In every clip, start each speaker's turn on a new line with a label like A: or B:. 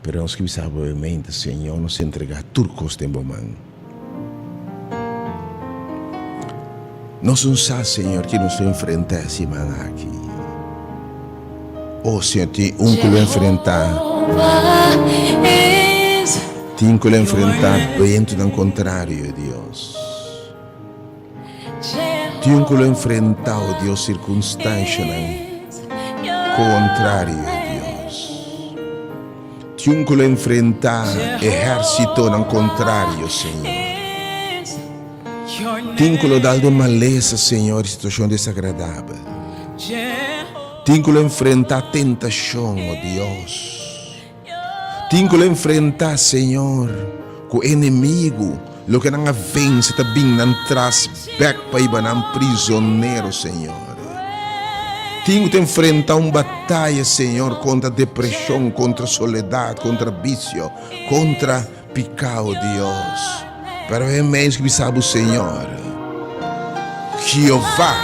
A: Pero nós que sabemos mente, Senhor, nos entregar turcos de mão. Nós não sabemos, Senhor, que nos enfrentamos aqui. Oh, Senhor, tem que enfrentar. Tem que enfrentar bem do contrário, Deus. Tem que enfrentar, oh Deus, circunstância contrária, Deus. Tem que enfrentar exército no contrário, Senhor. Tem que dar de maleza, Senhor, situação desagradável. Tem que enfrentar tentação, oh Deus. Tem que enfrentar, Senhor, com o inimigo. Lo que não vence, está bem não traz back para ir para prisioneiro, Senhor. Tem que enfrentar uma batalha, Senhor, contra a depressão, contra a soledade, contra o vício, contra o pecado, Deus. Pero é mesmo que sabe o Senhor. Jeová,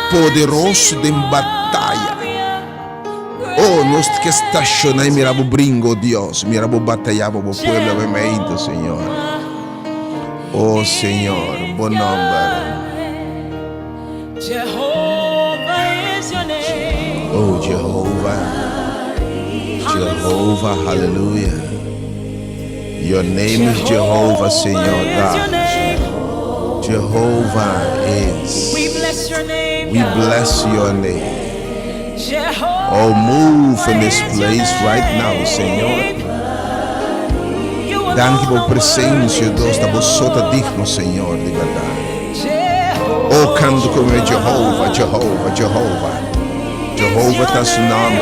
A: poderoso de batalha. Oh, nós que estacionamos, miramos brinco, Deus. Miramos batalhamos para o povo, obviamente, Senhor. Oh, Senhor, bom nome. Oh, Jehovah. Jehovah, hallelujah. Your name is Jehovah, Senhor God. Jehovah is.
B: We bless your name.
A: We bless your name. Oh, move in this place right now, Senhor. Danke por presença, Deus, da vossa digno, Senhor, de verdade. Oh, canto como é Jehovah, Jehovah, Jehovah. Jehovah está seu nome.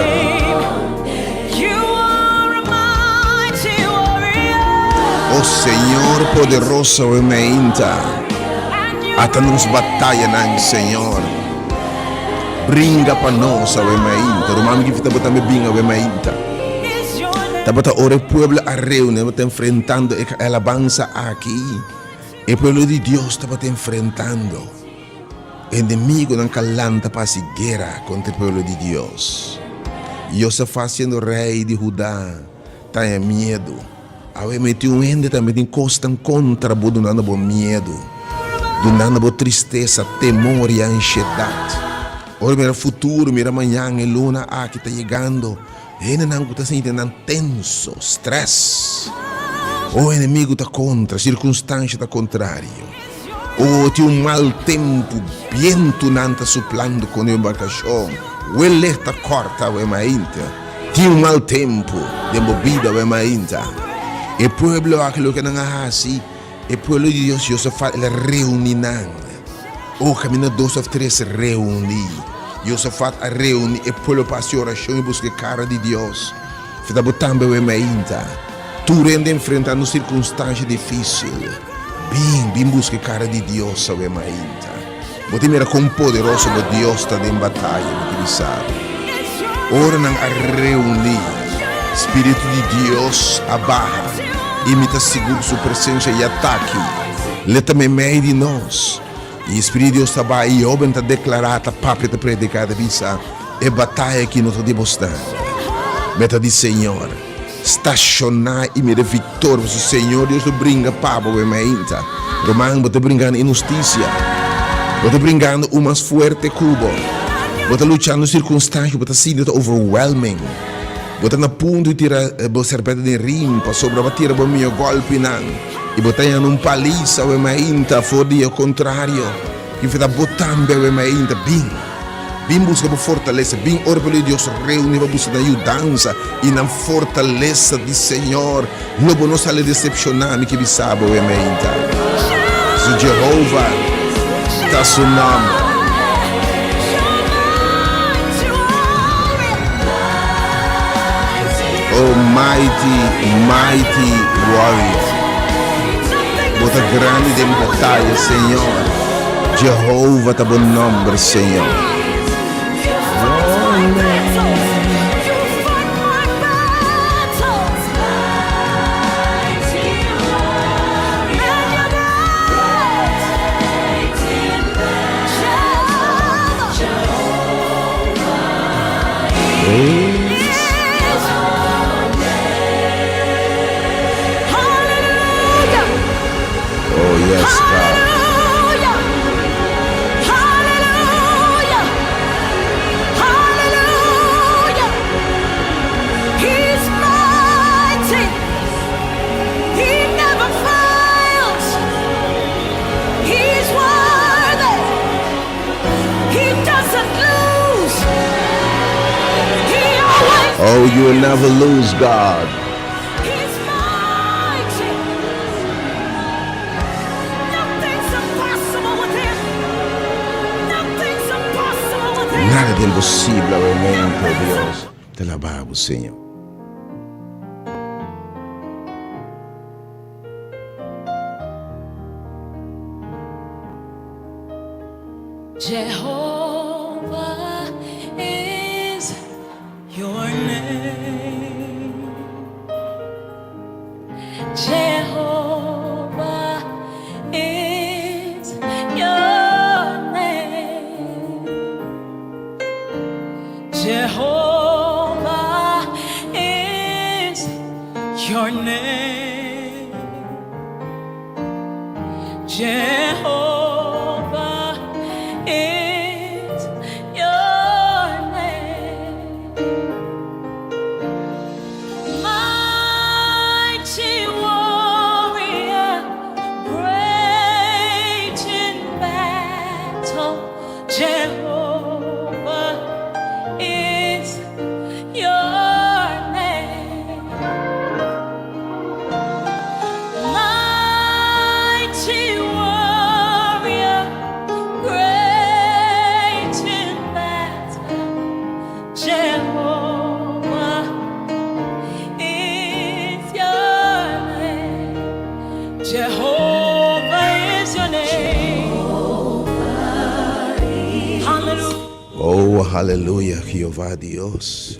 A: Oh, Senhor poderoso, obviamente. Até nos batalha, não, Senhor. Brinca para nós, obviamente. O nome que está botando bem, obviamente. Tabata ora pueblo a reúne, está enfrentando a alabanza aqui. O pueblo de Deus está enfrentando. O inimigo não calanta para a guerra contra o pueblo de Deus. E está fazendo rei de Judá. Está em medo. Aí meti ende também tem costa contra o donando bom medo. Donando boa tristeza, temor e ansiedade. Olha mira futuro, mira amanhã, a luna aqui está chegando. Ele não está sentindo tenso, stress. O inimigo está contra, a circunstância está contrário. Oh, ti un mal tempo, viento nanta soplando con embarcação. Weleta corta we mainta. Ti un mal tempo, de movida we mainta. E pueblo aquilo que não hasi, e pueblo de Deus, Josafat, ele reuninan. Oh, caminha 2 ou 3 reuni. Josafat a reuni, e pueblo passa oração e busca cara de Deus. Fita botambe we mainta. Tu rende enfrentando circunstância difícil. Bem busca cara de Deus, we mainta. Boti mira com poderoso o Deus está em batalha, que sabe. Ora não a reunir. Espírito de Deus abarra. Imita seguro sua presença e ataque. Leta-me meio de nós. E Espírito de Deus está aí. E obra está declarada, papo está predicada, bisa. É batalha que não está demonstrando. Meta de Senhor. Estacionar e me dê vitória. O Senhor Deus te brinca, papo, e me inta. Romano, você brincando injustiça. Você brincando o mais forte cubo. Você lutando circunstâncias, você sendo overwhelming. Você na ponto de tirar o serpente de rimpa, sobre a tirar o meu golpe não. E você em um paliça, o me inta, fora ao contrário. Que fica botando o me inta, bem. Bem busca por fortaleza, bem ora pelo Deus reúne para buscar ajudança e na fortaleza do Senhor. Lobo não sale decepcionar-me que sabe o ementa. Se Jeová está seu nome. Oh mighty warrior. Bota grande em batalha, Senhor. Jeová está bom nome, Senhor. Oh yes, God. Oh, you will never lose, God.
B: He's mighty. Nothing's impossible with him. Nothing's impossible with him.
A: Nada de impossível ao mente, Deus. Te alabamos, Senhor.
B: Jehovah is your name. Jehovah is your name. Jehovah is your name. Jehovah is your name. Mighty warrior, great in battle. Jehovah is your name. Mighty warrior, great in battle. Jehovah is your name. Jehovah is your name. Hallelujah.
A: Oh, aleluia, Jeová Deus.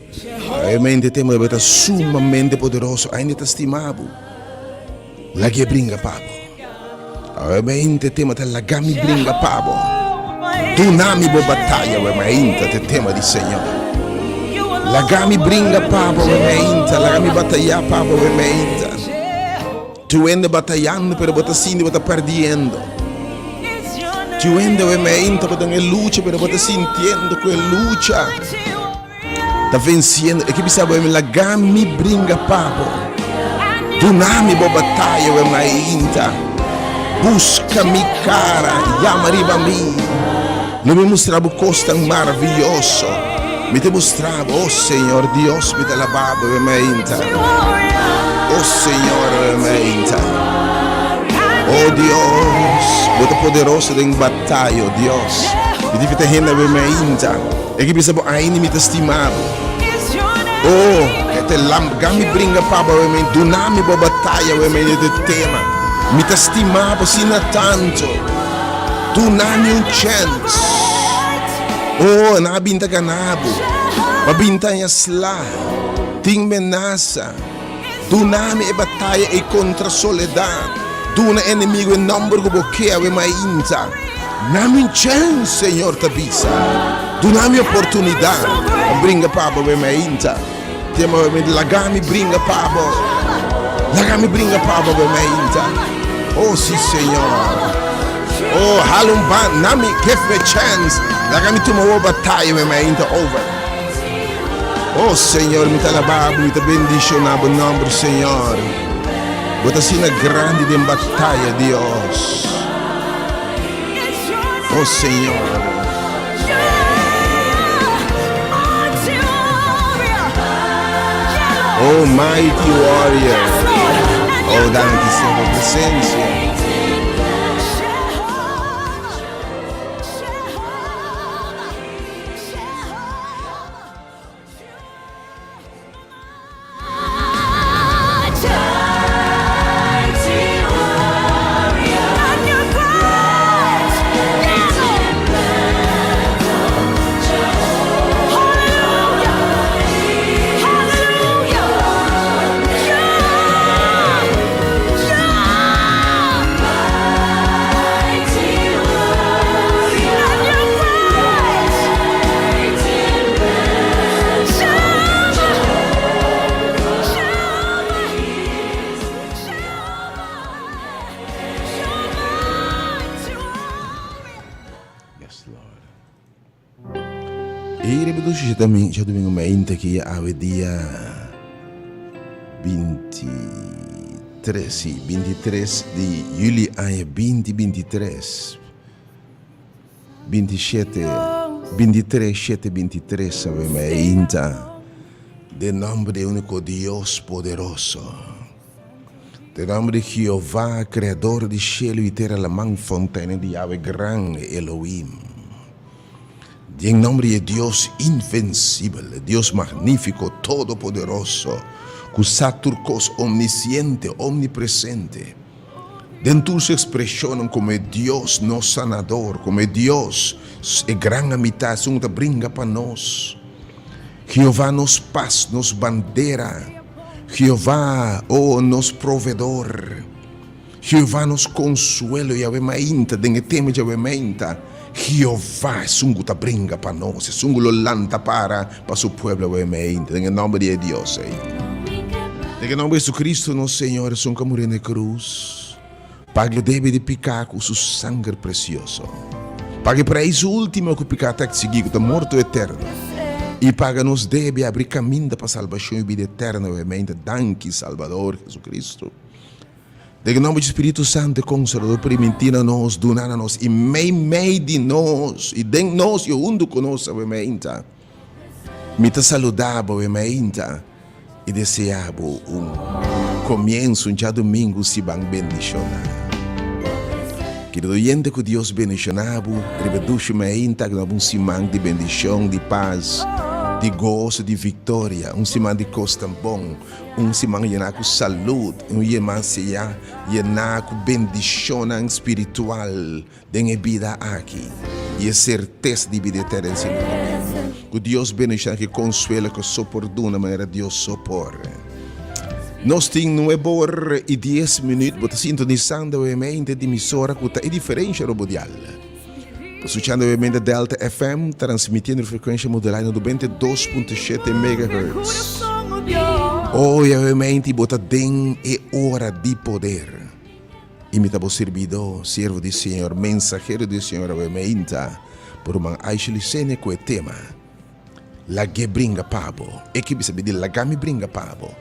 A: Realmente temos que estar sumamente poderoso, ainda está estimado. La que brinca pabo. Realmente temos que la gami brinca pabo. Tu nami bo batalha, realmente te tema di Senhor. La gami brinca pabo, realmente la gami batalha pabo, realmente. Tu ende batalhando, pero bota sindi bota perdendo. Tu ende realmente bota nel luce, pero bota sentindo quel luce. Tá vencendo, e que sabe la gami brinca pabo. Tu nami bo batalha, realmente. Busca-me, cara, llama arriba a mim. Não me mostrava coisa tão maravilhoso. Me te mostrava, oh Senhor, Deus me te alabava, veramente. Oh Senhor, veramente. Oh Deus, bota poderoso em batalha, oh Deus. Me deve ter renda, veramente. É que pensava, ainda me te estimava. Oh, te lambra, me brinca para veramente. Do nome da batalha, veramente, de tema. Me te estimava, sina tanto. Do nome um chance. Oh, na binta ganabo. Mabinta niya sla. Ting menasa. Do nome é batalha e contra soledad. Do na inimigo em number ko bokea we mainta. Nami chance, Senhor tabisa. Do nami oportunidade. Bringa pabo we mainta. Tema we lagami bringa pabo. Lagami bringa pabo we mainta. Oh, sim, Senhor. Oh, halumban, nami give me chance. Lagami tumawo batalha we mainta over. Oh, Senhor, me talababo, me bendicionado o nome do Senhor. Bota assim na grande de batalha, Deus. Oh, Senhor. Oh, mighty warrior. Oh, danke sua presença. Já domingo mainta que é dia 23, sim, 23 de julho ano 2023. 27, 23, 7, 23, sabe, mainta. De nome de único Deus poderoso. De nome de Jeová, Criador de cielo e terra, la man fontaine de Yahweh gran Elohim. Em nome de Deus invencível, Deus magnífico, todo-poderoso, cuja turcos omnisciente, omnipresente. Dentro sua expressão como Deus nosso sanador, como Deus é grande amizade, um brinca para nós. Jeová nos paz, nos bandeira. Jeová, oh, nos provedor. Jeová nos consuelo, Yahweh mainta, dengue tema Yahweh mainta. Jeová é sungo ta brinca para nós, é sungo lo lanta para seu pueblo, em nome de Deus. Em nome de Jesus Cristo, nosso Senhor, é sunga morrer na cruz. Pague o débito de pecar com seu sangue precioso. Pague para isso último que o pecado tem que seguir, que está morto eterno. E paga nos deve abrir caminho para a salvação e vida eterna, danke Salvador Jesus Cristo. Em nome do Espírito Santo, Consolador, permitindo nos, donando nos, e meio de nós, e de nós, e junto conosco, me te saludava, e desejava começo, dia domingo, se bem bendicionar. Querido oyente, que Deus bendicionava, rebeduche um semana de bendição, de paz, de gozo, de vitória, semana de costa bom, semana llena com saúde, semana llena com bendição espiritual, de vida aqui, e certeza de vida eterna em Senhor. Que Deus bendicionar, que consuela, que soporta de uma maneira Deus soporta. Nós temos 9h10, mas sintonizando a mente de emissora que é diferente do mundial. Escuchando obviamente Delta FM, transmitindo frequência modulada 92.7 MHz. Obviamente, bota den é hora de poder. Imitabo servidor, servo do Senhor, mensageiro do Senhor, obviamente, por uma aixilicene com o tema. La que brinca pabo, é que bisa de la gami brinca pabo.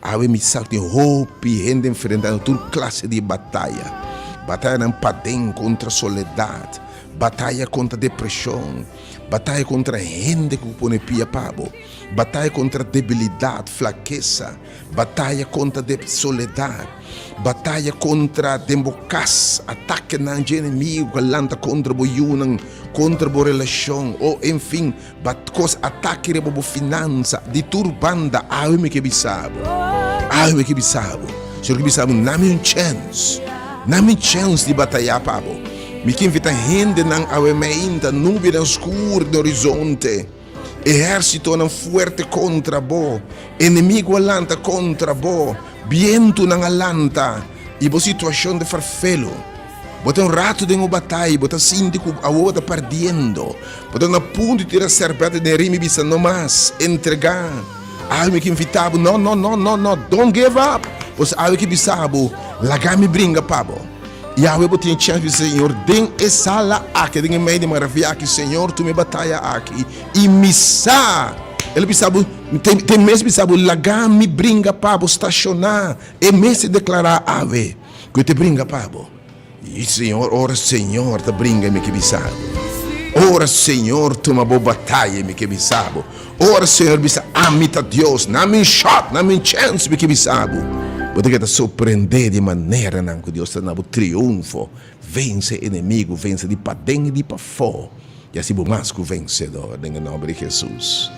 A: Ave me salta em roupa e enfrentando toda classe de batalha. batalha não padem contra a soledade, batalha contra a depressão, batalha contra a gente que põe pia pabo, batalha contra a debilidade, fraqueza, batalha contra a soledade, batalha contra a democracia, ataque na inimigo, lanta contra o yunang, contra a relação, ou enfim, ataque a finança, de turbanda, algo que bisabo, algo que bisabo, se que bisabo, não me chance de batalhar pabo. Mi que invita gente não awementa nuvem escura do horizonte, exército não forte contra bo, inimigo alanta contra bo, viento não alanta, e bo situação de farfelo. Bota rato de uma batalha, bota síndico a outra perdendo, bota na ponto de tirar serpente de rime bisa no mais entregar. Algo que invitava, no, don't give up. Pois algo que bisabo, lagar me brinca pabo. E a web tem chance de Senhor, den essa lá aqui, den meio de maravilha aqui, Senhor, tu me batalha aqui. E missa, ele bisabo, tem mesmo bisabo, lagar me brinca pabo, estacionar, e mesmo declarar ave, que te brinca pabo. E Senhor, ora Senhor, te brinca me que bisabo. Ora Senhor, tu uma boa batalha me que bisabo. Ora Senhor, bisa amita Deus, na minha shot, na minha chance me que bisabo. Você te surpreender de maneira que Deus está dando triunfo, vence inimigo, vence de para dentro e de para fora. E assim o mais que vencedor, em nome de Jesus.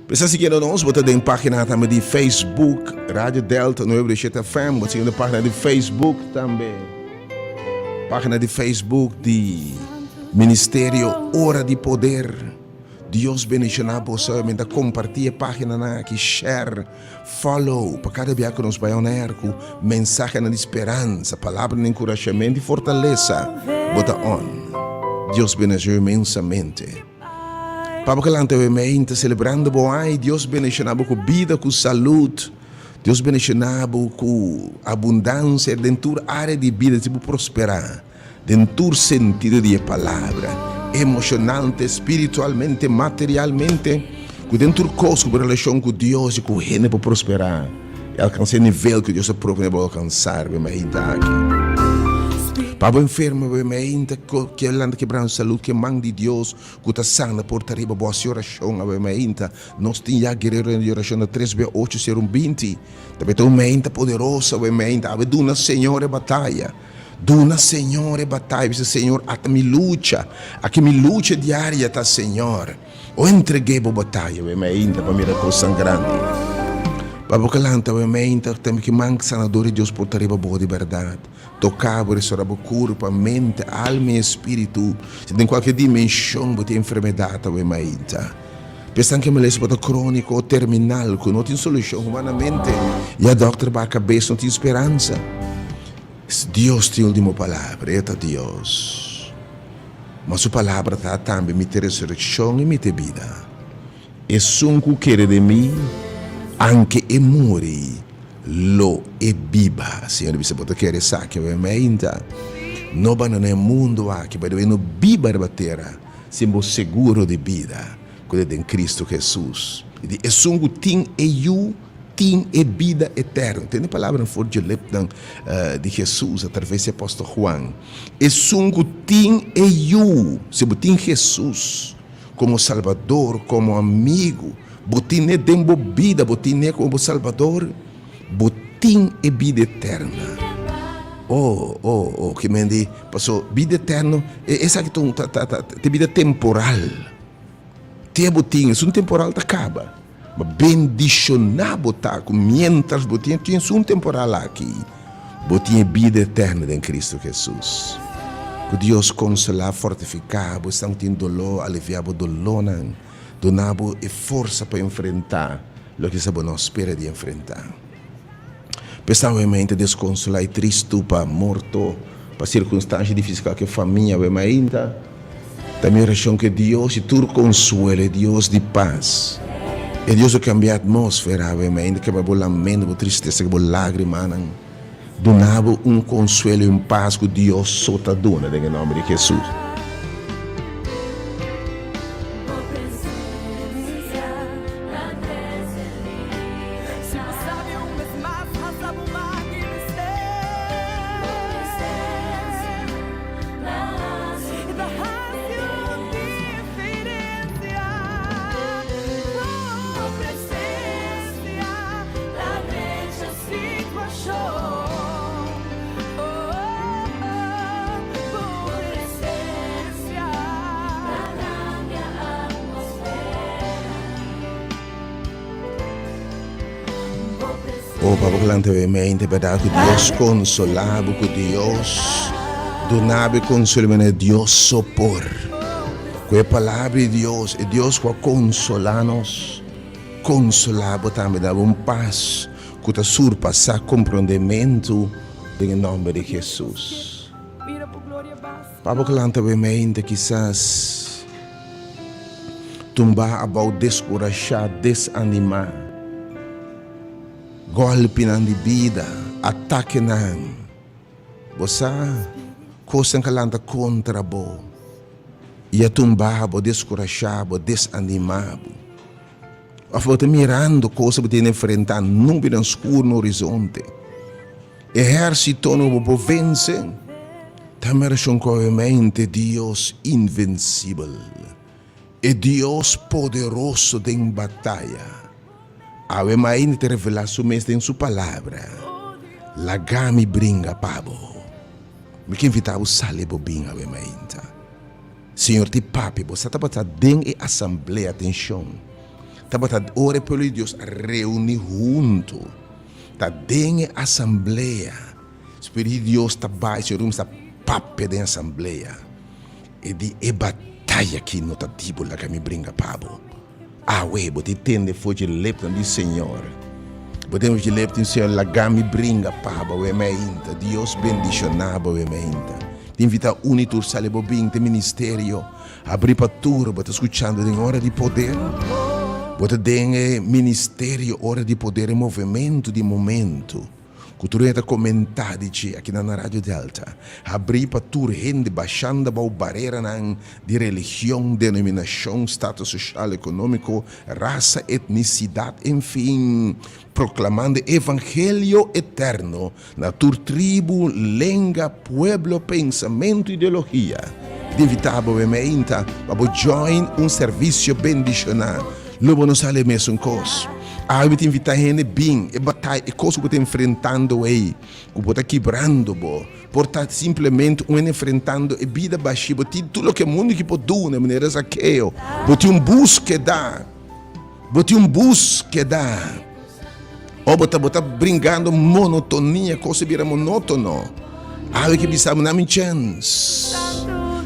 A: Precisa seguir nós, você tem página também de Facebook, Rádio Delta 97 FM, você tem página de Facebook também. Página de Facebook de Ministério Hora de Poder. Deus bendiga você, compartilha a página aqui, share, follow, para cada dia que nos vai com mensagem de esperança, palavra de encorajamento e fortaleza. Bota on. Deus bendiga imensamente. Para que lante o celebrando boai, Deus bendiga com vida, com saúde. Deus bendiga com abundância dentro da área de vida, tipo prosperar, dentro do sentido da palavra. Emocionalmente, espiritualmente, materialmente, que dentro do corpo, com relação com Deus e com ele para prosperar e alcançar o nível que Deus propõe para alcançar, para o enfermo, que ele anda quebrando saúde, que manda de Deus, que está sana por arriba, boa oração, nós temos a guerreira de oração de 3B8 também tem uma poderosa, a uma senhora batalha. Duna Senhor batalha, Senhor, a minha luta diária, tá Senhor. Eu entreguei a batalha, ainda para mim coisa grande. Para o calanta, ainda tem que manca sanador de Deus por arriba boa de verdade. Tocar, restaurar o corpo, a mente, a alma e espírito. Se tem qualquer dimensão de enfermidade, ainda. Pensando que me lesse para crônico ou terminal, que não tem solução humanamente. E a doutora vai a cabeça, não tem esperança. Deus tem a última palavra, é Deus. Mas sua palavra está também me ter ressurreição e me ter vida. E sunco quer de mim, anche e muri, lo e biba. Senhor, você pode querer saque, ainda. Não vai no mundo aqui, vai no biba da terra, sendo seguro de vida, quando é em Cristo Jesus. E sunco tem e eu tem e vida eterna. Tem a palavra for de Jesus através do apóstolo Juan. E sungo tem e eu, se botin Jesus como Salvador, como amigo, botin é dembo vida, botin é como Salvador, botin e vida eterna. Que me diz, passou vida eterna, essa que tem vida temporal. Tem botin, isso temporal tá acaba. Mas bendicionado tá com mientras botinha tinha um temporal aqui, botinha vida eterna em Cristo Jesus. Que Deus consolar, fortificar, você não tem dolor, aliviar o dolor, donar e força para enfrentar o que você não espera de enfrentar. Pessoalmente, Deus consolar e triste para morto, para circunstâncias difíceis que a família ainda. Também oração que Deus e tudo consuelo, Deus de paz. E Deus cambia a atmosfera, ainda que o lamento, a tristeza, a lágrima, donava consuelo e paz que Deus só está dando, em nome de Jesus. Oh, Papa, delante de mente, verdad, que Dios consolaba, que Dios donaba consuelo, Dios sopor. Que a palavra de Deus, e Deus vai consolar-nos, consolar, também dar paz, que está surpassar compreendimento, em nome de Jesus.
B: Mira por glória basta.
A: Papa, delante de mente, quizás tumbar, abau, descorajar, desanimar, golpe na vida, ataque na você, coisa que lanta contra bo, e a tumbar, descorajar, desanimar, a falta mirando coisa que tem enfrentando, não bem escuro no horizonte, exército não vou vencer, também são coemente Deus invencível, e Deus poderoso em batalha. Ave mais te revelar su mestre em sua palavra. Lagami bringa pabo. Me que invitar o sale bobinha ave mais. Senhor te papi, você tá botando dentro da assembleia atenção. Tá botando ore pelo Deus reunir junto. Tá dentro da assembleia. Espírito de Deus tá baixo, o está papi da assembleia. E de batalha que não tá tipo lagami bringa pabo. Ué, você tende a lepta do Senhor. Podemos de lepta do Senhor, lagami bringa paba, o emeinta. Deus bendicionava o emeinta. Te invita a unitur sale bobin, te ministério. Abrir para tudo, você escutando em hora de poder. Você tem ministério, hora de poder e movimento de momento. Cultura está comentando aqui na Rádio Delta. Abrir para tudo, gente baixando a barreira de religião, denominação, status social, econômico, raça, etnicidade, enfim, proclamando evangelho eterno na tua tribo, língua, pueblo, pensamento e ideologia. Invitável para join serviço bendicional. Lobo não sale mesmo coisa. Eu te invitar a gente bem, e batalha, e coisa que você está enfrentando aí, que você está quebrando, por estar simplesmente enfrentando a vida baixa, tudo o que o mundo que pode dar, de maneira saqueio, você búsqueda, ou você está brincando monotonia, coisa vira monótono, que precisamos dar uma chance,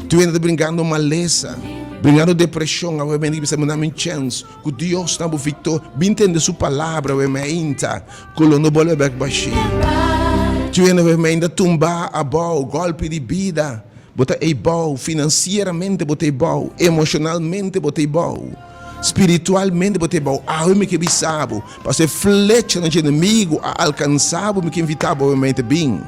A: tu ainda está brincando maleza, brincando depressão, obviamente que precisamos dar uma chance, que Deus está victor, bem entender sua palavra, obviamente, que não pode ver baixo. Tu ainda tumbar a bom, golpe de vida, botar é bom, financeiramente botar é bom, emocionalmente botar é bom, espiritualmente botar é bom. Eu me que bisabo, para ser flecha no inimigo, a alcançar, me que invitava, obviamente, bem.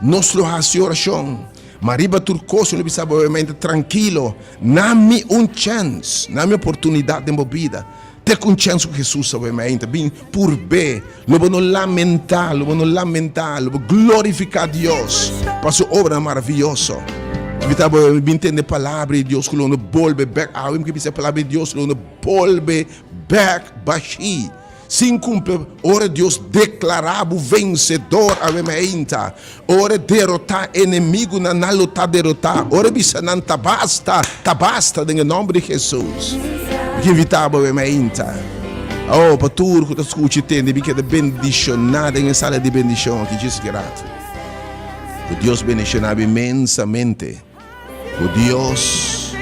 A: Nosso oração. Mariba turcoso, não precisa obviamente tranquilo. Dá-me chance, dá-me oportunidade de minha vida. Ter um chance com Jesus, obviamente, bem por bem. Lobo não lamentar, lobo glorificar Deus para sua obra maravilhosa. Evitava entender a palavra de Deus, que não volve back. Que precisa a palavra de Deus, não volve back, baixi. Sim, cumpre, ora Deus declarava o vencedor, avementa. Ora derrotar inimigo, na luta derrotar. Ora bisa não tá basta, em nome de Jesus. Que invitava, avementa. Oh, para tudo que tu escute, tem de que bendicionada em sala de bendição aqui, diz grato. Que Deus bendicionava imensamente. Que Deus,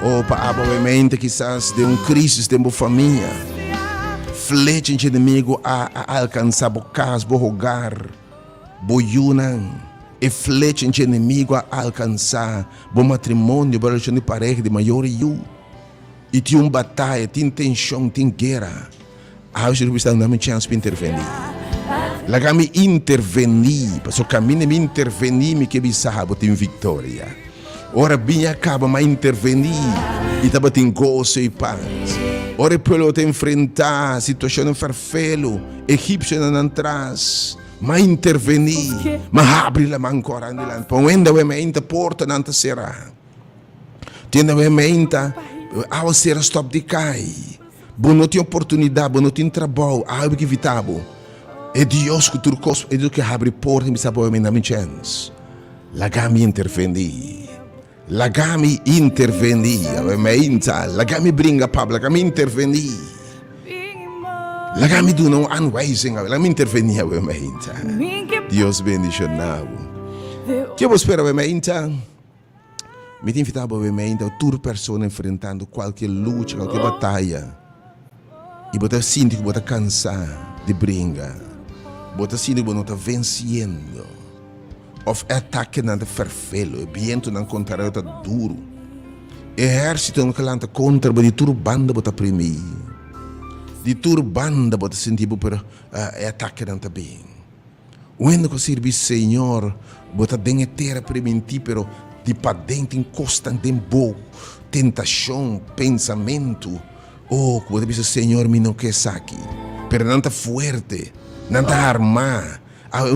A: oh, para avementa, quizás de crise de uma família. Flecha de inimigo a alcançar o casa, o hogar, o yunan. E flecha de inimigo a alcançar o matrimônio, a relação de pareja de maior e E tem uma batalha, tem tensão, tem guerra. Hoje eu estou dando uma chance para intervenir. Lá me intervenir, para o caminho me intervenir, me que bisabo tem vitória. Ora bem acaba, mas intervenir e estava tem gozo e paz. Ora pelo te enfrentar a situação farfelo, egípcio não atrás, mas intervenir, mas abre a mão ancora adelante, pondo a mente porta não te será. Tendo a mente, ao ser stop de cai, bom não tem oportunidade, bom não tem trabalho, algo que evitava. É Deus que tu cospe, é Deus que abre porta e me sabe a minha chance. Lagami intervenir. Lagami intervenir, lagami bringa Pablo, lagami intervenir. Laat me doen een aanwijzing, laat me intervenir bij mij.
B: Minha
A: Dios bendicionado. Que eu espero bij mij. Me invitava bij mij dat tour persone enfrentando qualquer luta, qualquer batalha. E você sente que você está cansado de brigar. Você sente que você está vencendo. Of ataque não está fervelo, o viento não contra está duro. Exército não calanta contra, de turbanda você premir. De turbanda você sente que ataque não está bem. Quando você serve Senhor, você tem que ter preventir, pero de para dentro encosta em boa tentação, pensamento. Oh, você diz, Senhor, me não quer aqui. Pero não está forte, não está armado.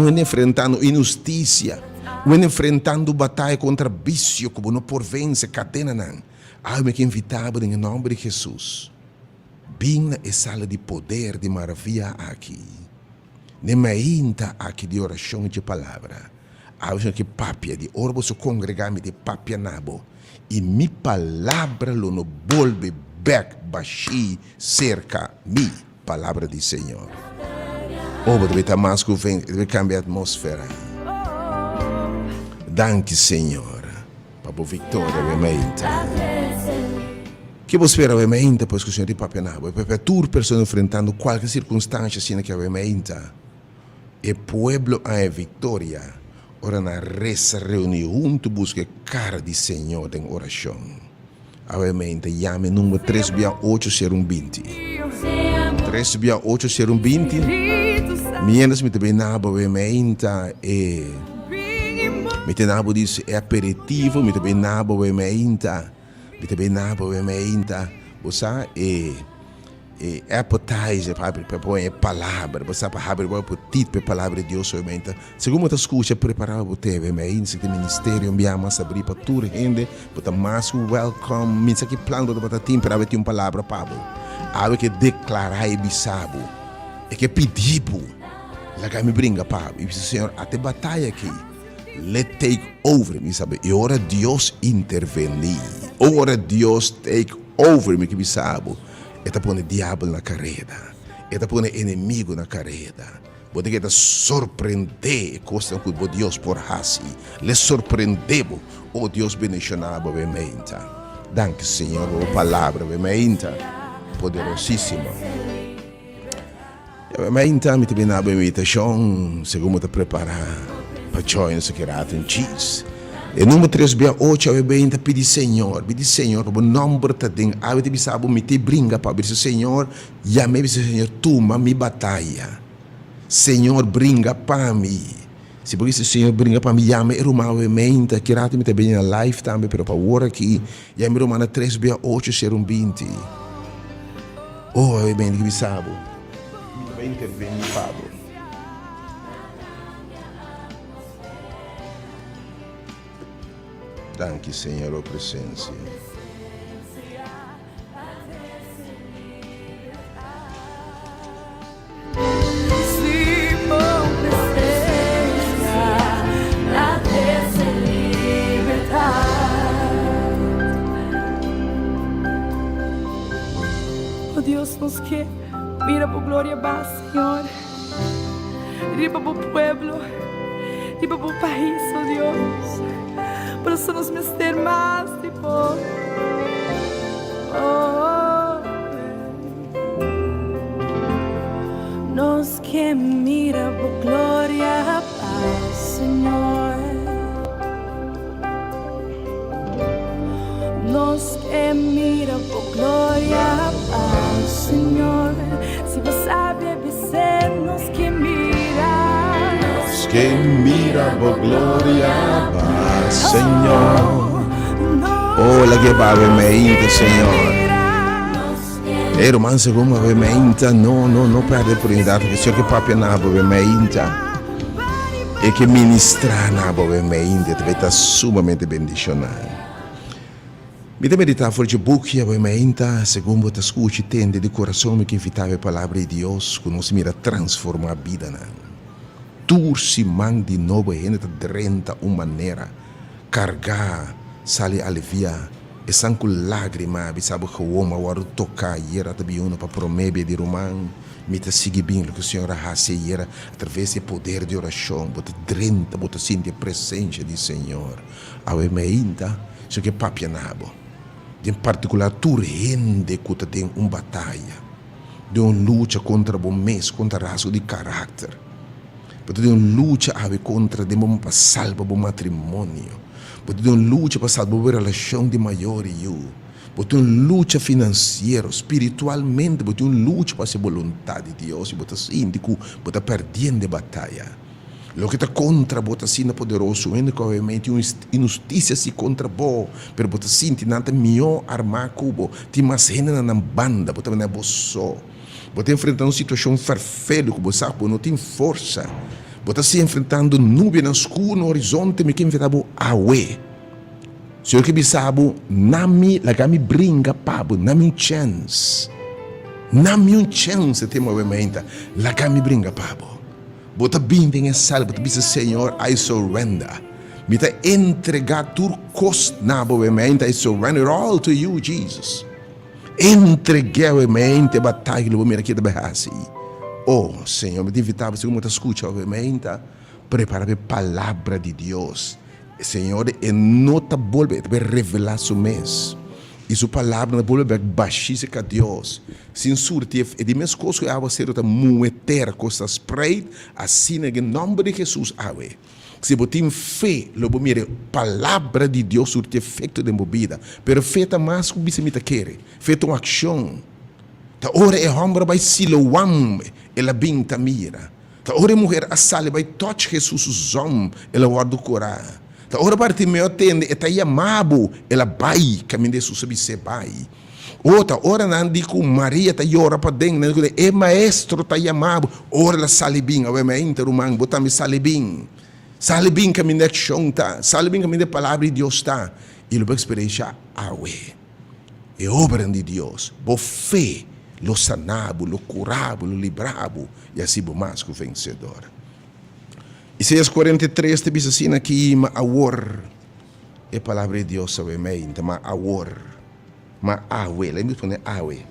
A: Vem enfrentando injustiça. Vem enfrentando batalha contra vício, como não por vencer, cadena não. Me que invitava em nome de Jesus. Vinha e sala de poder, de maravilha aqui. Nem ainda aqui de oração e de palavra. Acho que papia de orbo se congregar-me de papia nabo. E mi palavra lo no volve back baixi cerca mi palavra do Senhor. Deve estar mais que vem, deve cambiar a atmosfera. Danke, Senhor. Para a vitória, obviamente. Que você espera, obviamente, pois que o Senhor de papia nabo. Para todas as pessoas enfrentando qualquer circunstância, assim que obviamente, o povo a vitória. Ora na reza reunião junto busca cara de Senhor em oração. Obviamente, llame número 3680120. 3680120. Mientras me também nabo obviamente me também nabo diz aperitivo, me também nabo obviamente, você appetizer para pôr palavra, você para abrir o apetite para a palavra de Deus obviamente. Segundo você escuta preparar o teve, mas esse ministério enviar mais abrir para tudo gente, para mais welcome, minha que plano para ter para ter uma palavra para há que declarar e bisabo, é que pedir lá que me brinca Pablo, e Senhor até batalha aqui. Let take over, me sabe? E ora Deus intervenir. Ora Deus take over, me que me sabe? Eta põe diabo na carreira. Eta põe inimigo na carreira. Você quer surpreender coisa que Deus por assim. Le surpreendemos. Oh Deus bendicionado, obviamente. Danke, Senhor, por palavra, obviamente. Poderosíssima. Obviamente, me tem na invitação, segundo te preparar. Pachoy sa kiratin cheese. E número 368 obviamente pedi Senhor, para o nome tá ding, te bisabo me te brinca para dizer Senhor, já me diz Senhor, tu me batalha. Senhor brinca para mim. Se por isso Senhor brinca para mim, já me irmão obviamente, kiratin me também na live também, pero para hora aqui, já me irmão na 3680120. Oh, obviamente que bisabo. Me também intervém Pablo. Danke, Senhor, a presença.
B: Oh Deus nos quer, mira por glória base, Senhor. Riba por pueblo, riba por país, oh Deus. Por eso nos mister más tipo nos que mira por gloria paz, Señor. Nos que mira por gloria paz, Señor. Se você sabe dizer, nos que mira.
A: Que mira por glória, paz, Senhor. Oh, la que va obviamente, Senhor. Irmão, segundo obviamente, não perde a oportunidade, que o Senhor que papi na obviamente, e que ministrar na obviamente, deve estar sumamente bendicionado. Me deve meditar fora de book, obviamente, segundo você escute, tende de coração, que invitava a palavra de Deus, que nos mira transformar a vida, não. Tursi mang de novo ainda drenta uma maneira carregar sali alivia e sanku lágrima bisabu que o homem war tocar era tabi uno para promebe de romang Mita seguir bem o que o Senhor hace através do poder de oração, bota drenta, bota sentir a presença do Senhor. Awe meinta, so que papia nabo. Em particular, tu rende que tu tem uma batalha, de uma luta contra o mês, contra rasgo de caráter. Porque de uma luta contra de uma salva o matrimônio. Porque de uma luta para salvar a relação de maior e eu. Porque uma luta financeira, espiritualmente, porque uma luta para a vontade de Deus. E você sente que você perdendo a batalha. Lo que está contra você sina poderoso, ainda que obviamente uma injustiça se contra você, mas você sente nada melhor armar cubo, tem mais gente na banda, você não é você. Você enfrentando uma situação farfelha, que você sabe, não tem força. Você se enfrentando nuvem no escuro, no horizonte, mas que enfrentava awe. Se eu que sabe, nami, lagami brinca, pabo, nami chance. Nami um chance, tem movimento, lagami brinca, pabo. Bota bem tem essa salva, bota bem Senhor, I surrender. Bota entregar tudo cost na movimento, I surrender all to you, Jesus. Entreguei o mente batalha lo mira aqui da berrasi. Oh, Senhor, me invitava se como te escuta obviamente, prepara a palavra de Deus. Senhor, e nota volve a revelar su mês. E sua palavra volve a baixar a Deus. Sin surte e de mes coisas que ava ser outra mueter costa spread assim em nome de Jesus ave. Se você tem fé, logo mire palavra de Deus surte efeito de movida, pero feita mais que você me quer, feita uma ação. Ta ora é homem vai siloam, ela binta mira. Ta ora mulher a sale vai touch Jesus zom, ela guarda o corar. Ta ora parte meu tende eta yamabo, ela vai caminho de Jesus se vai. Outra ora não digo Maria ta ora para dentro, é maestro ta yamabo, ora la salibin, ave me interumang, botami salibin. Salibin caminho de ação tá, salibin caminho de palavra de Deus tá. E lo experiência awe. É obra de Deus. Bo fé, lo sanabo, lo curabo, lo librabo, e assim bo mais que o vencedor. Isaías 43 te diz assim aqui, ma awor. É a palavra de Deus obviamente, ma awor. Ma awe, lembra de awe.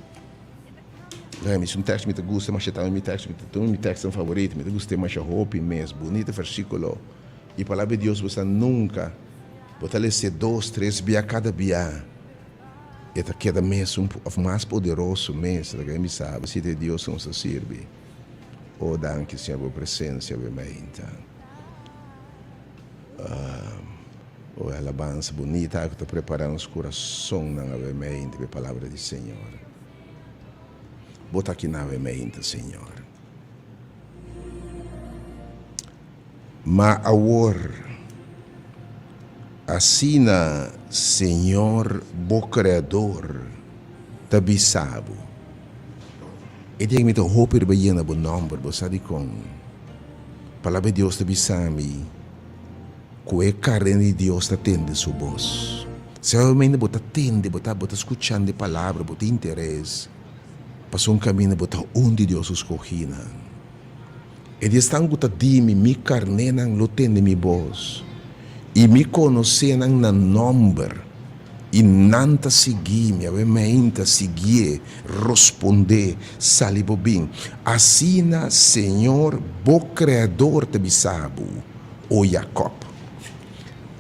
A: Um texto que me gusta, mas está meu texto favorito, me gusta mais a roupa mesmo, bonito versículo. E a palavra de Deus você nunca, você lê 2, 3 via cada via. E cada mês mais poderoso mês, que me sabe, se de Deus não se serve. Oh, danke, Senhor, por presença, obviamente. Oh, alabança bonita, que está preparando os corações, obviamente, a palavra do Senhor. Bota aqui novamente, Senhor. Ma awor, assina, Senhor, bo Criador, tabisabo. E diga-me, então, roupa de baiana, bo nome, bo sabe com. Palavra de Deus tabisami, que é carne de Deus atende sua voz. Se realmente bota atende, bota escutando a palavra, bota interesse. Passou um caminho, bota onde Deus escolhina. E Deus está dimi, mi carne não lo tende mi voz. E me conhece na nome. E nanta seguir-me, obviamente seguir, responder, salibo bem. Assim, Senhor, bo Criador te bisabo, o Jacob.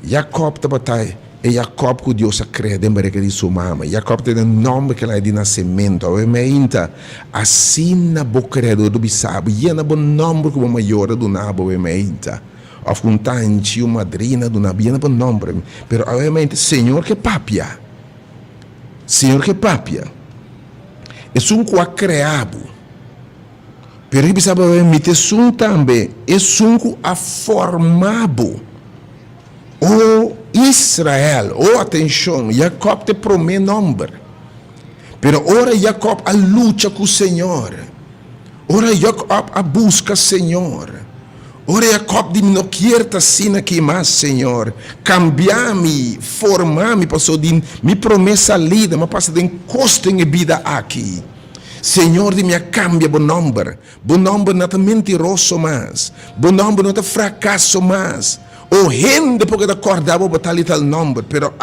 A: Jacob te batai. E Jacob que Deus a criado em de sua mama. Jacob tem um nome que ela é de nascimento. Obviamente, assim na boca criador do bisabo. E é na bom nome que o maior do nabo, obviamente. Of um tanti, uma madrina do nabo. E é na bom nome. Pero, obviamente, Senhor que papia. Senhor que papia. É um que a criado. Pero, que sabe, obviamente, é um também. É um que a formado. Oh, Israel, oh atenção, Jacob te promete nome. Pero ora Jacob a luta com o Senhor. Ora Jacob a busca o Senhor. Ora Jacob de não quer assim aqui mais, Senhor. Cambiar-me, formar-me, passou de minha promessa lida, mas passa de encosto em vida aqui. Senhor, de minha cambia bom nome não é mentiroso mais. Bom nome não é fracasso mais. O gente porque acordava para tal nome, pero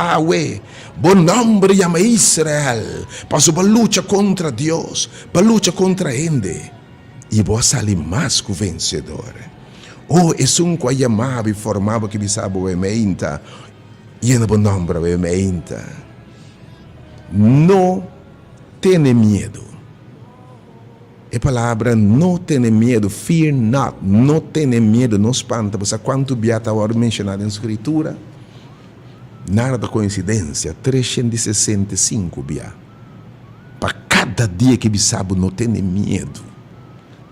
A: bom nome chama Israel, passou para luta contra Deus, para luta contra gente. e vou sair mais que vencedor. Oh, é um que chamava e formava que bisaba o ementa, e não nombra o ementa. Não tenha medo. A palavra não tenha medo, fear not, não tenha medo, não espanta. Você quanto beata hora mencionado na escritura? Nada da coincidência, 365 bia. Para cada dia que bisaba não tenha medo.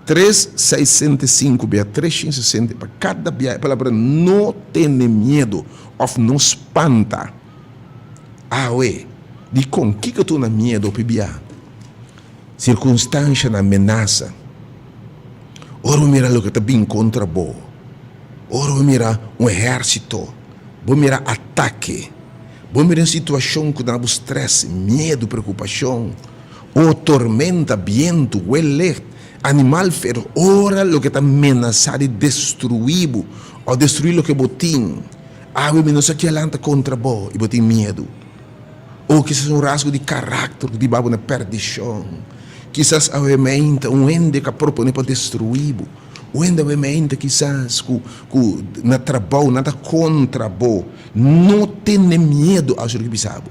A: 365 bia, 360, para cada bia. A palavra não tenha medo, of não espanta. Ah, ué, de com que eu estou na medo, bia? Circunstância na ameaça. Ora mira o que está bem contra bo. Ora mira exército. Vou mirar ataque. Vou mirar situação que dá estresse, medo, preocupação. Ou tormenta, viento, animal feroz. Ora o que está ameaçado de destruir. Ou destruir o que botim. Ah, eu não sei que alanta contra bo. E botim medo. Ou que seja rasgo de caráter de babo na perdição. Quizás a mente ende que propõe para destruir. O ende a mente quizás que na trabalho nada contra bo. Não tenha medo a ser que bisabo.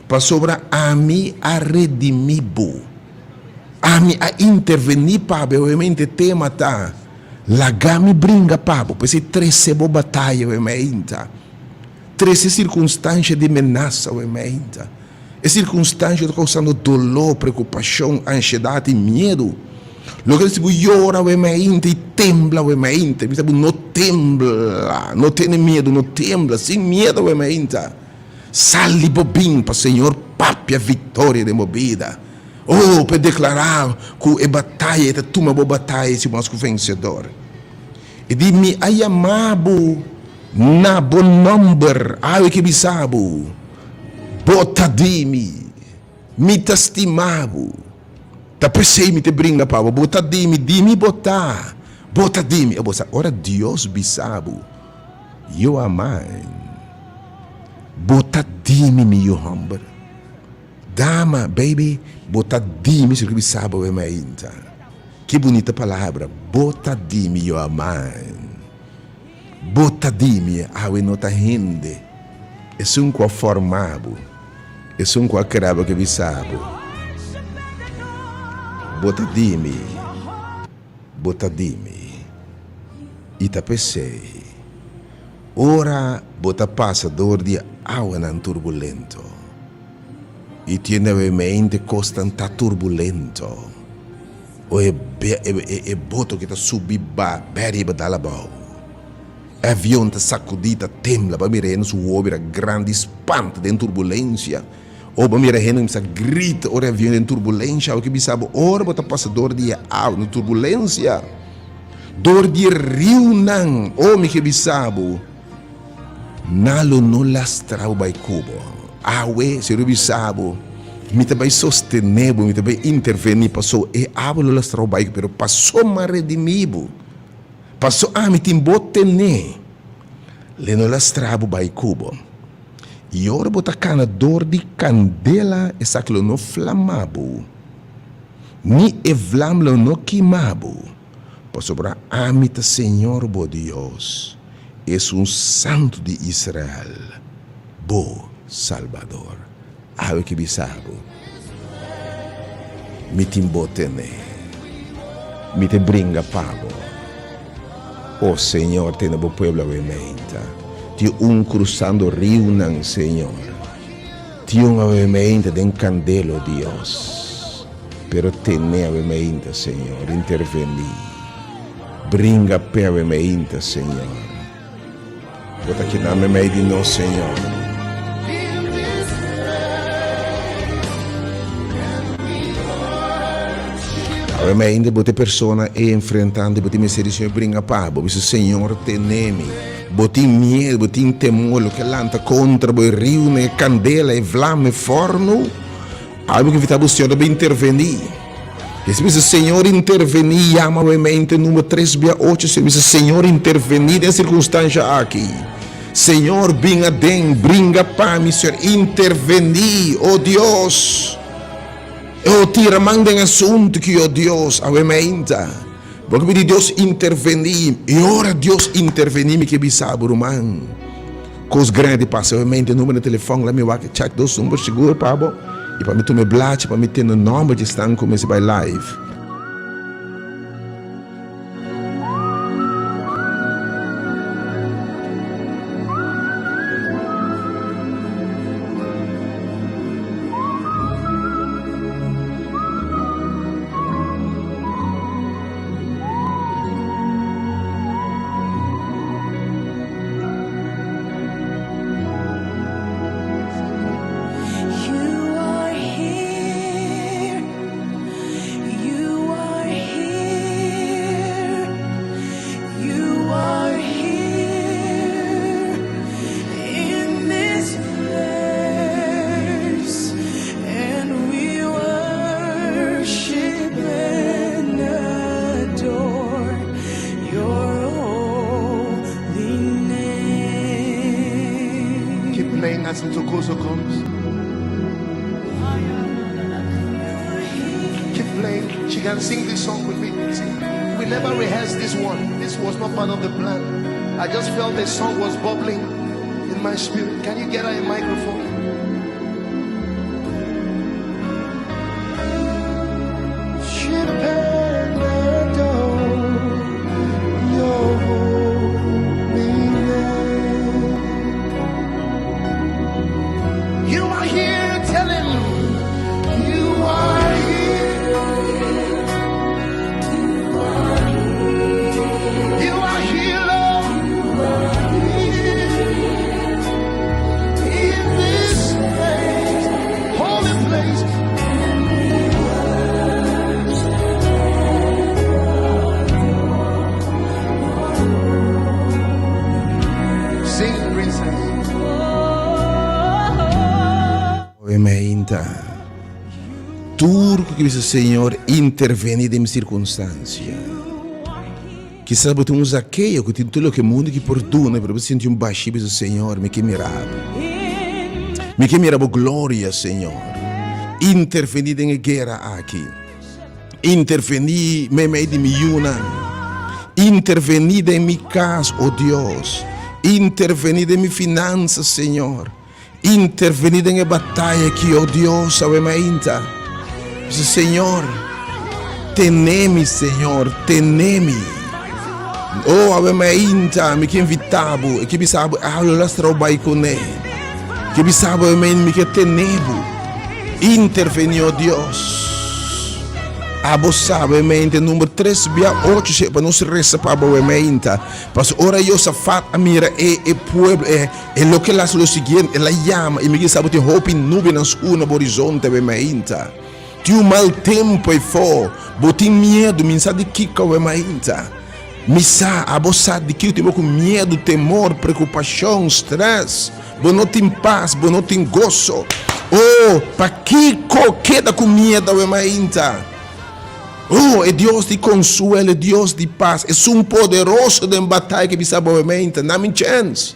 A: Para sobra a mim a redimir bo. A mim a intervenir para a mente tema tá. Lagami brinca pabo. Pois é 13 batalha a mente. 13 circunstâncias de ameaça a mente. É circunstância que causando dolor, preocupação, ansiedade e medo. Logo que você chora o mente e tembla o mente. Você não tembla, não tem medo, não tembla, sem medo o mente. Sali bobinho para o Senhor, papi a vitória de movida. Oh, para declarar que a batalha, é uma boa batalha, se nós vencedor. E de me ayamabo na bom number, ai que bisabo. Botadimi, me testimavo. Ta pensei me te brinca pavo. Botadimi, dimi botar. Botadimi. Eu vou ora Deus bisabo. Eu amai. Botadimi me eu humber. Dama, baby, botadimi se que bisabo é mainta. Que bonita palavra. Botadimi eu amai. Botadimi awe nota rende. É um que formado. É um que crava que bisabo. Botadimi. E ta pensei. Ora bota passador de água nan turbulento. E tiene a mente constante turbulento. O é boto que ta subiba, beriba dalla bau. Avião está sacudida, tembla, para mirar no obra grande espanto de turbulência. Ou para mirar no grita, o avião em turbulência, o que bisabo, ora bota passador de água na turbulência. Dor de rio não, homem que bisabo. Nalo não lastrau by cubo. Awe, se eu bisabo, me também sostener, me também intervenir, passou, e água não lastrau by, pero passou mais redimibo. Passou a me timbotene. Le no lastrabo by cubo. E ora bota cana dor de candela e saklo no flamabo. Ni e vlamlo no quimabo. Passou para amita Senhor bo Deus. És santo de Israel. Bo Salvador. Awe que bisabo. Me timbotene. Me te bringa pago. Oh Senhor, tem no pueblo a mente. Ti cruzando rio nan Senhor. Ti a mente de candelo Deus. Pero tene a mente Senhor, intervenir. Bringa pe a mente Senhor. Bota aqui na mente de nós Senhor. Realmente, bote persona e enfrentando, bote misericórdia, brinca pabo, o Senhor teneme, bote medo, bote temor, que lanta contra, boi rio, né, candela, e flame, forno, algo que evita o Senhor de intervenir. E se o Senhor intervenir, ama a mente, número 3/8, se o Senhor intervenir em circunstância aqui. Senhor, brinca den, brinca pá, Senhor, intervenir, oh Deus. Oh, tira manden assunto que oh Deus, awementa. Porque pedi Deus intervenir. E ora Deus intervenir, me que bisabo, irmão. Coisa grande passa, awementa, número de telefone, lá me vai check dos números seguro, pabo. E para me tomar blate, para me ter no nome de estar começando by live.
C: As Ntokozo comes. Keep playing. She can sing this song with me. See, we never rehearsed this one. This was not part of the plan. I just felt the song was bubbling in my spirit. Can you get her a microphone? She depends on your holy name. You are here, tell him. You are here. You are here, Lord. In this place, holy place. Sing, princess.
A: Awementa. Tudo que o Senhor interveni em circunstância. Que sabe tu uns aqueio que tem tudo que mundo que perdona para você sentir baixinho do Senhor, me que mirava glória, Senhor. Intervenir em guerra aqui. Intervenir me de miúna. Intervenir em minha casa, oh Deus. Intervenir em minha finanças, Senhor. Intervenir em batalha que, oh Deus, awementa. Senhor, teneme, Senhor, teneme. Oh, awementa, me que invitabo, e que bisabo, lastra bai com ele. Que bisabo, me que tenebo. Intervenir, oh Deus. Sabe, mente número 3, bia 8, para não se resta para a mente. Mas ora eu safat a mira e pueblo e lo que las lo siguiente, ela llama e me diz sabe tem hope nube nas no horizonte a mente. Tinha mal tempo e fo, botin medo, me sabe de que a mente. Me sa, sabe de que eu tenho com medo, temor, preocupação, stress. Bo não tem paz, bo não tem gozo. Oh, para que queda com medo a mente. Oh, é Deus de consuelo, é Deus de paz. É um poderoso de batalha que precisa obviamente. Não me chance.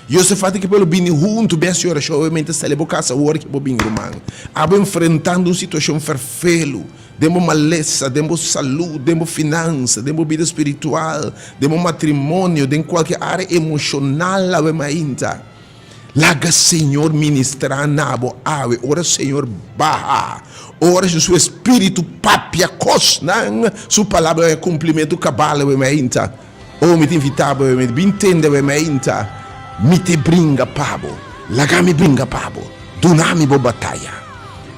A: Eu sei fato que pelo bem junto, bem senhora, obviamente está levando casa o hora que bem irmão. Abo enfrentando uma situação ferfelo, demo maleza, demo saúde, demo finança, demo vida espiritual, demo matrimônio, demo qualquer área emocional, obviamente. Laga Senhor ministrar nabo ave, ora Senhor barra. Ora seu espírito papia cosnan, sua palavra é cumprimento cabal obviamente. Oh, me te invitava, me entende obviamente. Me te bringa pabo, laga me bringa pabo, dunami bo batalha.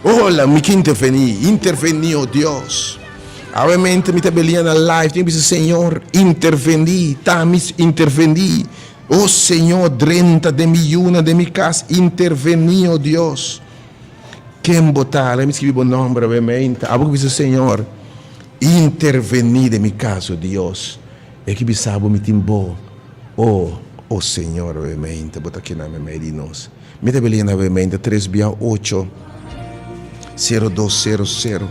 A: Olha, me que interveni, oh Deus. Obviamente me te belia na live, tem que dizer Senhor, interveni, tamis interveni. Oh Senhor, 30 de miúna de minha casa, interveni, oh Deus. Quem botar, me escrevi o nome, obviamente. Abo que dizer Senhor, interveni de minha casa, oh Deus. É que bisabo me timbou. Oh Senhor, obviamente, bota aqui na meio de nós. Me te belia obviamente, 368 0200.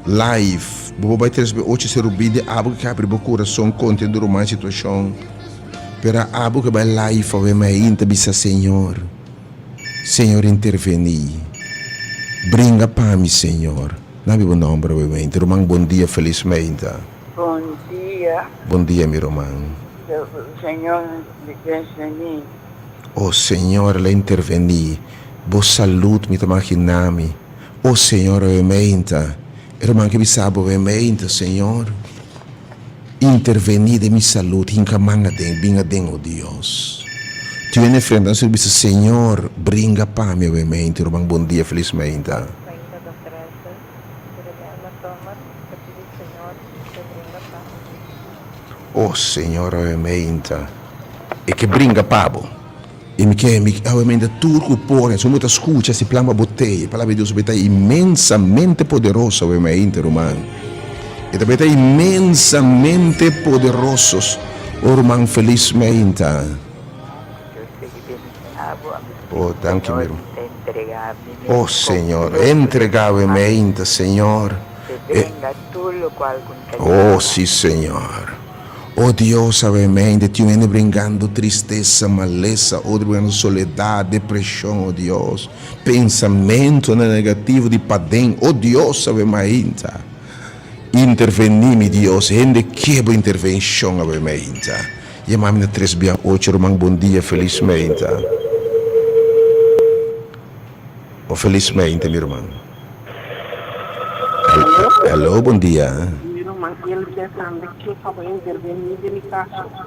A: Live. Bobo vai 368 bide, abo que abre o coração, contendo uma situação. Pero abo que vai live, obviamente, bisa Senhor. Senhor, interveni. Bringa para mim, Senhor. Não é bom nome, obviamente. Romão, bom dia, felizmente.
D: Bom dia,
A: Bom dia, meu irmão.
D: Senhor Benjamin.
A: Oh, Senhor, le interveni. Boa saúde, me imaginami. Oh, Senhor, obviamente. Irmão, que me sabe, obviamente, Senhor. Interveni de minha saúde, encamanga den, binga den, oh Deus. Tu viene frente a serviço, Senhor, bringa para mim, obviamente. Irmão, bom dia, felizmente.
E: Ainda da graça, obrigada, Thomas, que pedi, Senhor, que brinda para
A: Oh, Senhor, obviamente. E que bringa, pabo. E me quer, obviamente, turco porra, se muita escuta, se plama botei, a palavra de Deus é imensamente poderosa, obviamente, irmão. E também é imensamente poderosos, irmão, felizmente. Oh, thank you, meu irmão. Oh, Senhor, entrega-me, Senhor. Oh, sim, Senhor. Oh, Deus, obviamente, tu viene bringando tristeza, maleza, oh, bringando soledade, depressão, oh, Deus. Pensamento negativo de padem, oh, Deus, obviamente. Interveni-me, Deus, rende quebra intervenção, obviamente. Chamamos-me 368, irmão, bom dia, felizmente. Oh, felizmente, meu irmão. Hello, bom dia.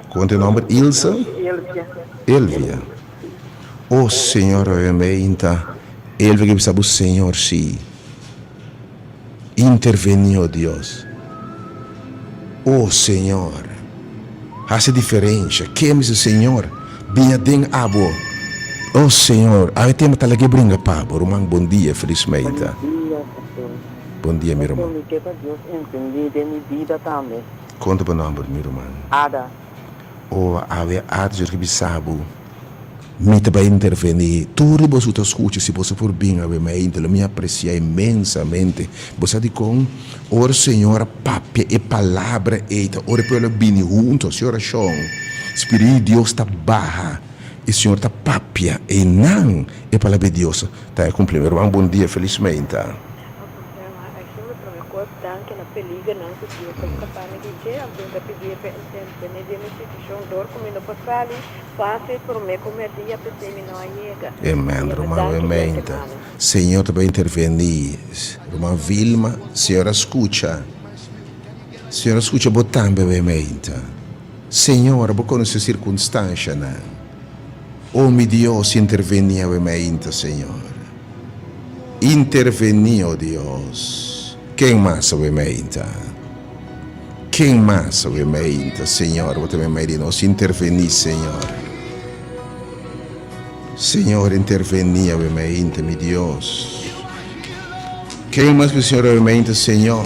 A: Quanto é o nome? Ilsa? Elvia. Oh, Senhor, obviamente. Elvia que sabe o Senhor, sim. Interveni, oh Deus. Oh, Senhor. Hace diferença. Queime-se, Senhor. Binha den abo. Oh, Senhor. A tema tá lá que brinca, pabo. Romão, bom dia, felizmente. Bom dia, meu irmão.
D: Que Deus entendi de minha vida também.
A: Conta para o nome, meu irmão.
D: Ada,
A: Oh, ave atos que bisabo. Me também intervenir. Tudo você escuta se você for bem, obviamente, me aprecia imensamente. Você diz com o Senhor, papia e palavra eita, ora pelo bem junto, Senhor chão. Espírito de Deus está barra. E o Senhor está papia e não é palavra de Deus. Tá, cumprimento. Irmão, bom dia, felizmente.
E: aquilo para meu corpo, tanque na peliga, não se viu como capaz de dizer, a brinda pedir para entender de me sentir dor comendo para fali, fácil por me comer dia para ter não chega.
A: Amém, irmão, amém. Senhor também intervenir. Irmã Vilma, Senhora escuta. Senhora escuta botando, obviamente. Senhor, vou conhecer circunstância, né? Oh, meu Deus, interveni, obviamente, Senhor. Interveni, oh Deus. Quem mais, obviamente? Quem mais, obviamente, Senhor? Vou também mais de nós intervenir, Senhor. Senhor, interveni, obviamente, meu Deus. Quem mais que o Senhor, obviamente, Senhor?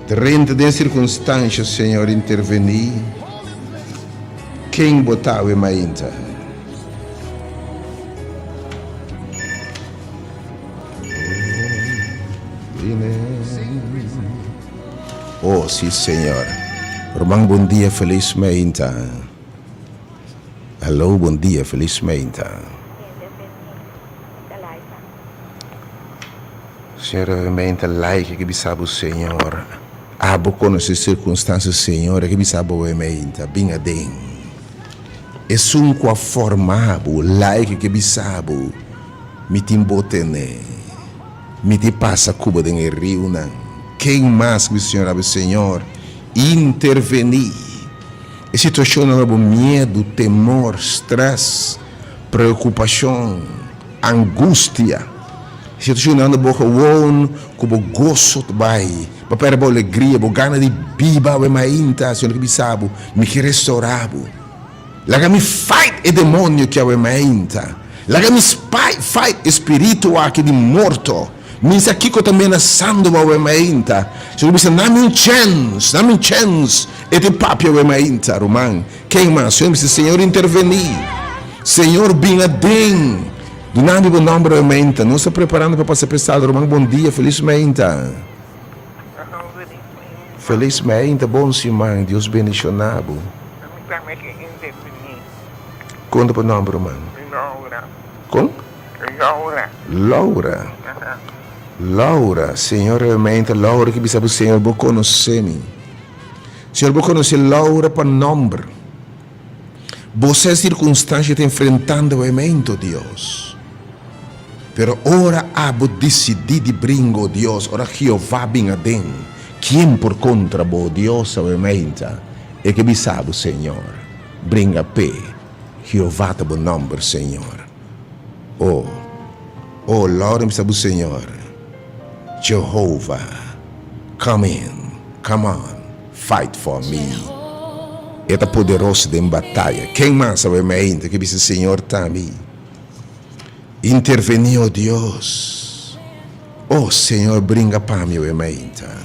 A: Dentro de circunstâncias, Senhor, intervenir. Quem botar, obviamente? Oh, sim, Senhor. Irmão, bom dia, felizmente. Alô, bom dia, felizmente. Senhor, obviamente, like que sabe o Senhor. Abo conhecer circunstâncias, Senhor, que sabe obviamente, bem adem. É um qua formado, like que sabe, me timbotene, me te passa cuba de rio, não. Quem mais que o Senhor, abre, Senhor, intervenir. A situação não é medo, temor, stress, preocupação, angústia. A situação não é boca won, como gosto vai, para a alegria, para gana de biba, o mainta, Senhor que sabe, me que restaurar. Laga me fight o demônio que é o mainta. Laga me fight espírito aqui de morto. Minha aqui que também na sando o mainta. Senhor que sabe, dá-me chance, e te papi o mainta, Romão. Quem mais? Senhor intervenir. Senhor binha den. Do nome do nome do aumenta. Não está preparando para passar pesado, Romão. Bom dia, felizmente. Felizmente, bom irmão. Deus bendicionado. Conta para o nome, Romão. Como? Laura. Laura, Senhor, realmente, Laura que sabe o Senhor, vou conhecer-me. Senhor, vou conhecer Laura por nome. Você circunstância está enfrentando realmente, Deus. Pero ora abo decidi de brinco, Deus, ora Jeová vinha dentro. Quem por contra bo, Deus, realmente, é que me sabe, Senhor. Brinca pé. Jeová tá bom nome, Senhor. Oh, Laura, me sabe, Senhor. Jehovah, come in, come on, fight for me. É poderoso em batalha. Quem mais sabe ainda que disse Senhor também? Intervenir, oh Deus. Oh Senhor, brinca para mim, ainda.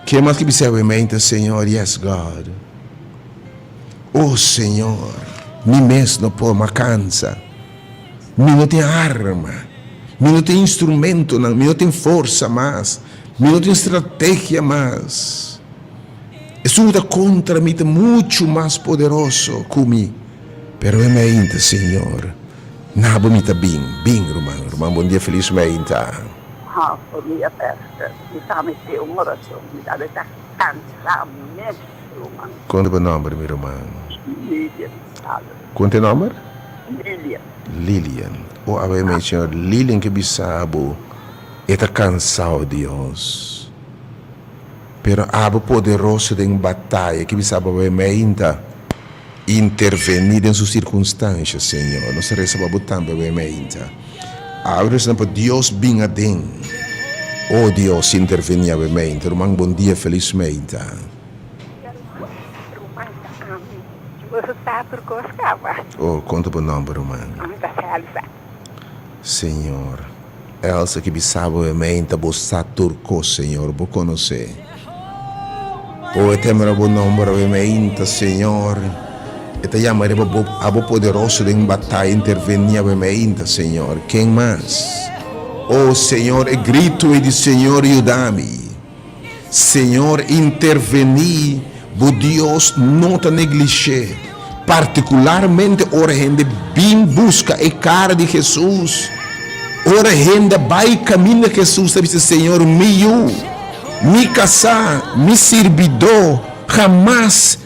A: Quem mais que disse ainda, Senhor? Yes, God. Oh Senhor, me mesmo não pode me cansa. Me não tem arma. Me não tem instrumento, me não tem força mais, me não tem estratégia mais. Isso contra mim é muito mais poderoso comigo. Pero é ainda, Senhor. Nada me está bem, irmão, bom dia, felizmente.
D: Bom dia, pastor. Me está metendo uma oração, me está cansado mesmo, irmão.
A: Quanto é o nome, meu irmão?
D: Lilian.
A: Quanto é o nome?
D: Lilian.
A: Oh, meu Senhor, Lilian que bisabo está cansado, Deus. Pero abo poderoso em batalha que bisabo ainda intervenir em suas circunstâncias, Senhor. Nós recebemos também ainda. Agora para Deus vinha dentro. Oh, Deus intervenir ainda. Irmão, bom dia, felizmente. Oh, conta o nome, irmão. Senhor, Elsa que bisabo realmente você turco, Senhor, vou conhecer. O temor bom nome realmente, Senhor. E te chamar abo poderoso em batalha intervenir realmente, Senhor. Quem mais? Oh, Senhor, grito e diz, Senhor, ajuda-me. Senhor, intervenir, bo Deus não te negliger. Particularmente, ora gente bem busca a cara de Jesus. Ora gente vai caminhar Jesus, diz Senhor, me casar, me servidor, jamais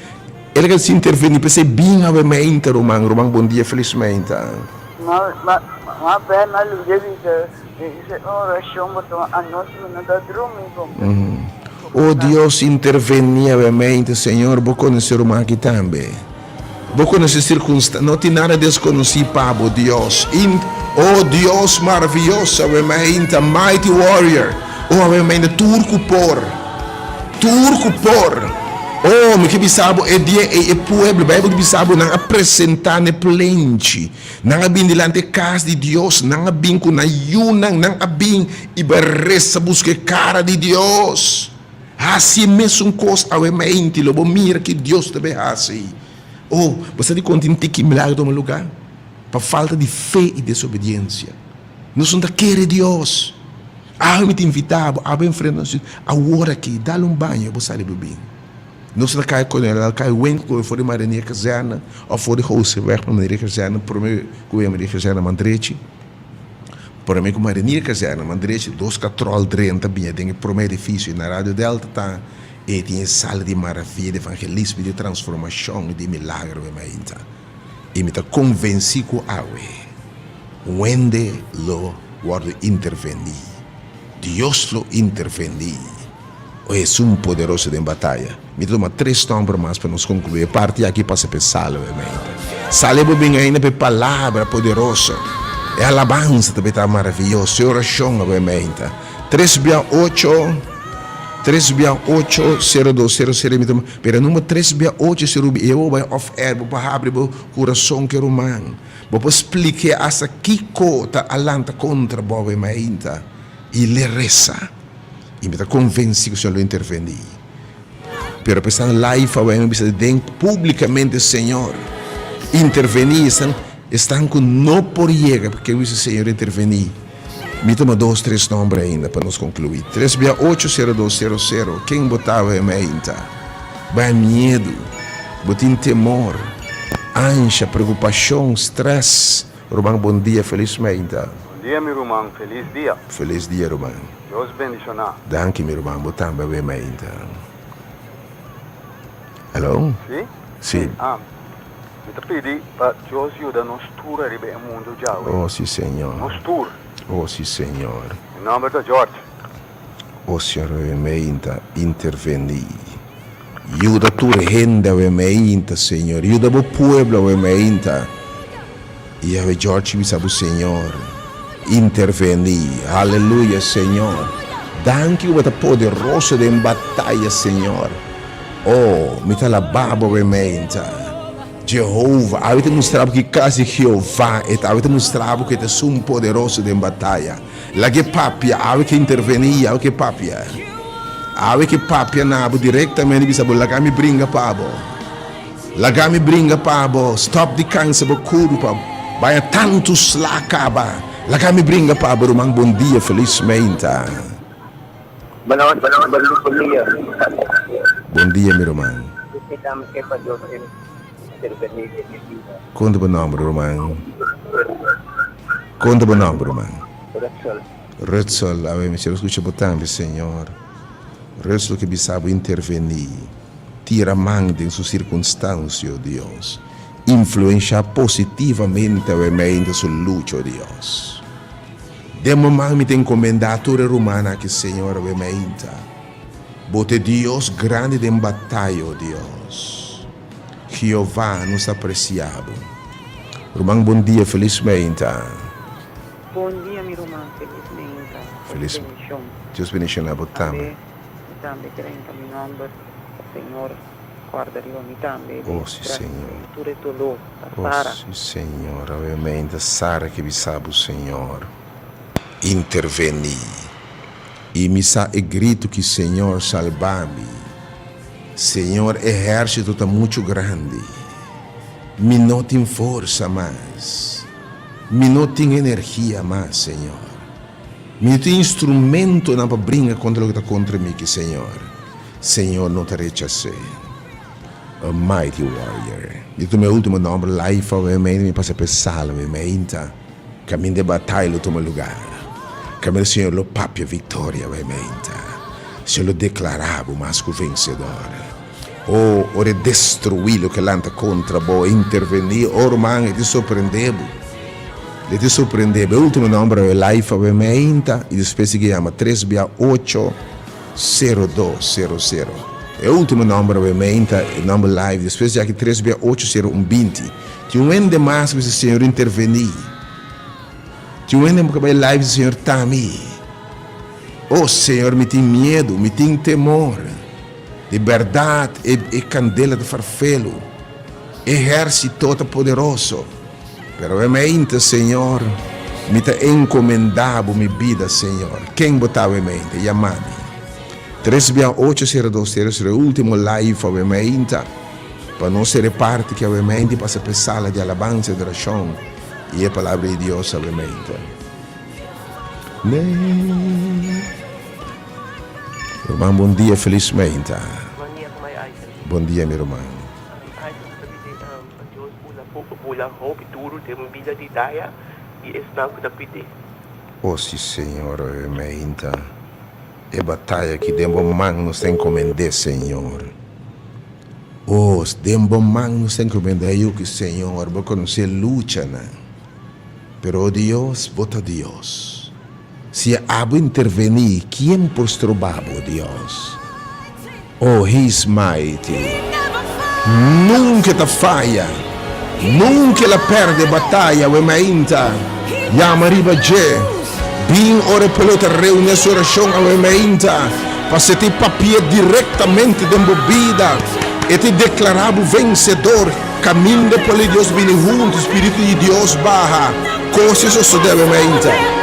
A: ele quer se intervenir, para ser bem realmente, Romão, bom dia, felizmente.
D: Uma perna de oração, a nossa não está dormindo.
A: Oh Deus, intervenir realmente, Senhor, vou conhecer o aqui também. Vou conhecer circunstâncias, não tem nada desconhecido, Pabo, Deus. Oh Deus maravilhoso, realmente, mighty warrior. Oh, realmente, turco por. Oh, me que bisabo é dia é pueblo, Bible bisabo não apresentar ne plente, não abin delante casa de Deus, não abin com na yuna, não abin e barresa busca cara de Deus. Assim mesmo coisa ao mente, lobo mira que Deus também assim. Oh, você de conta que milagre do meu lugar, para falta de fé e desobediência. Não são daquele Deus. Me te invitava a bem frente a hora aqui, dá-lhe banho, você sabe bem. Não se cai com ela, cai o enco for de marinha casana, ou for de house weg para marinha casana, por mim com a marinha casana mandrete. Por mim com marinha casana mandrete, 2 catrol 30 bem, tem por mim edifício na Rádio Delta tá e tem sala de maravilha, de evangelismo, de transformação, de milagre, ainda. E me está convencido a onde lo guarda intervenir. Deus lo intervenir. É um poderoso em batalha. Me toma 3 tombos mais para nos concluir. Parte aqui para se pensar, obviamente. Salve bem ainda para palavra poderosa. É alabança também está maravilhoso. Oração, obviamente. 368-0200. Pero número 368, eu vou off-air, vou abrir o coração que é humano. Vou explicar essa que coisa alanta contra o obviamente. E le reza. E me está convencido que o Senhor vai intervenir. Pero pensando live, eu preciso dizer publicamente, Senhor, intervenir, estão com não por llegar, porque eu disse, Senhor, intervenir. Me toma 2, 3 nomes ainda para nos concluir. 368-0200. Quem botava em mente? Vai medo, botin temor, ansia, preocupação, stress, Romang, bom dia, felizmente.
F: Bom dia, meu irmão. Feliz dia.
A: Feliz dia, Romang.
F: Deus bendicionar.
A: Danke, meu irmão, botamba veramente. Hello?
F: Sim?
A: Sim.
F: Me pedi para Deus ajudar nos tour a ribe o mundo já.
A: Oh, sim, Senhor.
F: Nos tour.
A: Oh, sim, Senhor.
F: Em nome de George.
A: Oh, Senhor, veramente, interveni. Ajuda a tua gente, veramente, Senhor. Ajuda o povo, veramente. E a George, mi sabe, Senhor. Interveni. Aleluia, Senhor. Danke o bata poderoso de batalha, Senhor. Oh, mi te alababo veramente. Jehovah, avete mostrato che casi Jehovah e avete mostrato che te sono poderoso in battaglia. La che papia, avete intervenire, avete papia. Avete papia nabo direttamente bisa la gami bringa pabo. La gami bringa pabo, stop di cansa bo curpa. Vai tanto slacaba. La gami bringa pabo, romang buon dia felizmente.
G: Buon dia.
A: Buon dia, mi romang.
G: Kita che fa Dio intervenire nella vita.
A: Conta o nome, romang. Conta o nome, romang. Rötsel, avem ce lo scuccia botando, Signor. Rötsel che bisogna intervenire. Tira mande in su circostanze, oh Dios. Influencia positivamente ovviamente sul luce, oh Dios. Demo mami te encomendatore romana che Signor ovviamente. Bote Dios grande de batalha, oh Dios. Jeová nos apreciado. Romang, bom dia, felizmente.
H: Bom dia, meu irmão, felizmente.
A: Feliz. Deus bendiga a botama.
H: Tambe che in nome Signore, guarda mi tambe.
A: Oh, sì, Signore.
H: Tu retolo,
A: Oh,
H: Sara.
A: sì, Signore, ovviamente. Sara che vi sabe, Signor. Interveni. E mi sa e grito que Senhor salva-me. Senhor, exército está muito grande. Me não tem força mais. Me não tem energia mais, Senhor. Me tem instrumento na brinca contra o que está contra mim, que Senhor. Senhor, não te rechacei. A mighty warrior. E tu meu último nome, life, obviamente, me passa a pensar, obviamente. Caminho de batalha, o teu lugar. Caminho, Senhor, lo papia vitória, obviamente. Se lo declaravo, mas que vencedor. Oh, ora destruí lo que lanta contra bo, intervenir, ormai, e ti sorprendevo. Le ti sorprendevo. Il ultimo numero è life, ovviamente, e poi si chiama 368-0200. E l'ultimo numero, ovviamente, il numero live, poi si chiama 368-0120. Ti vende mais que o Senhor intervenir. Ti vende que o live, Senhor, tá a mim. Oh, Senhor, me tem medo, me tem temor. De verdade e candela de farfelo. Exército todo poderoso. Pero ovviamente, Senhor, me te encomendavo minha vida, Senhor. Quem botava em mente? Chiamami. 368-0200 è l'ultimo live, ovviamente. Per non essere parte che ovviamente passa per sala di alabanza e di orazione. E la parola di Dio, ovviamente. Romano, buon dia, felizmente.
I: Bom dia, como é que
A: Bom dia, meu irmão.
I: Ai, Deus pula roupa duro, tem uma vida de daia e está com a pide.
A: Oh, sì, Signore, ovviamente. E battaglia che dembo man nos encomendé, Senhor. Oh, dembo man nos encomendé io che, Senhor, porque não se lucha, né? Pero Dios, vota Dios. Se abo intervenir, quem postrobabo, Dios? Oh, He's mighty. Nunca ta falha. Nunca la perde battaglia, ovviamente. Chiama riba G. Bin ora pelota reúne sua oração, ovviamente. Para te papia diretamente dentro da vida. E te declarava vencedor. Caminho por Deus vindo junto, Espírito de Deus barra. Coisas isso deve mente.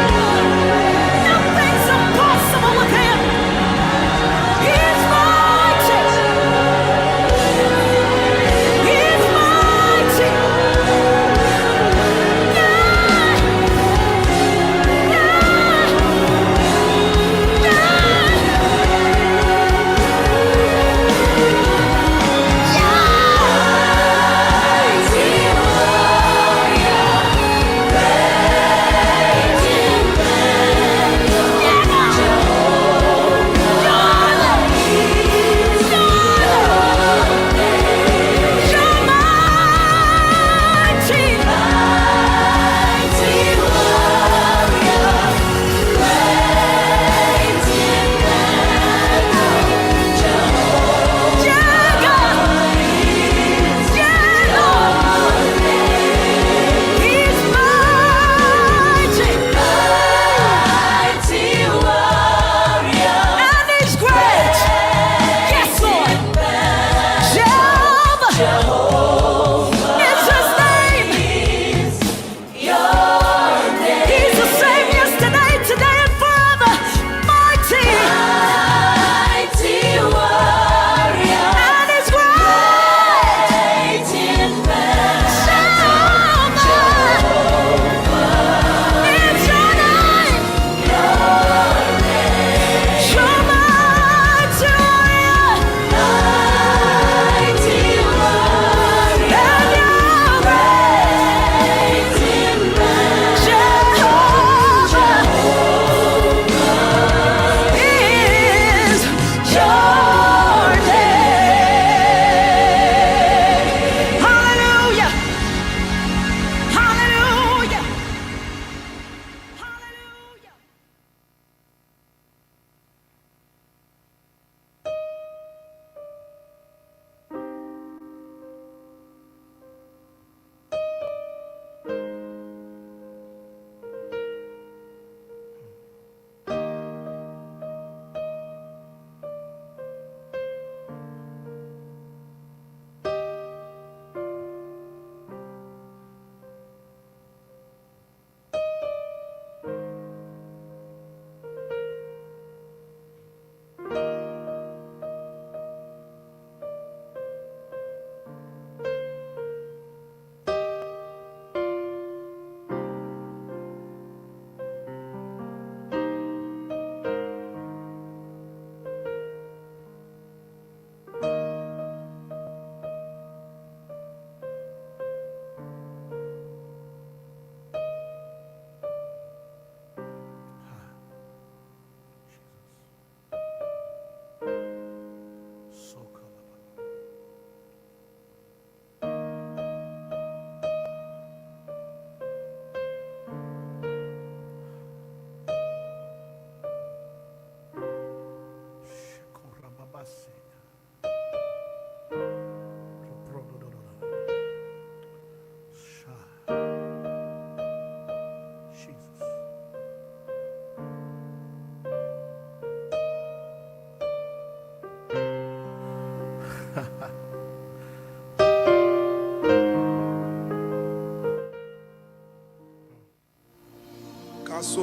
J: There's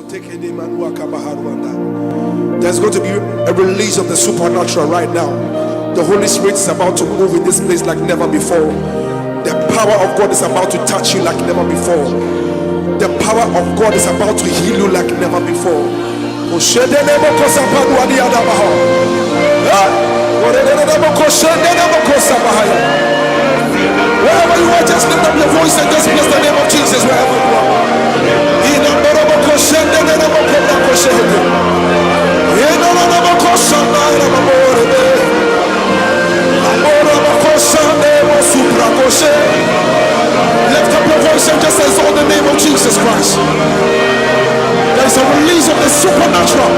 J: going to be a release of the supernatural right now. The Holy Spirit is about to move in this place like never before. The power of God is about to touch you like never before. The power of God is about to heal you like never before. Wherever you are, just lift up your voice and just bless the name of Jesus wherever you are. Lift up your voice and just exalt the name of Jesus Christ. There is a release of the supernatural.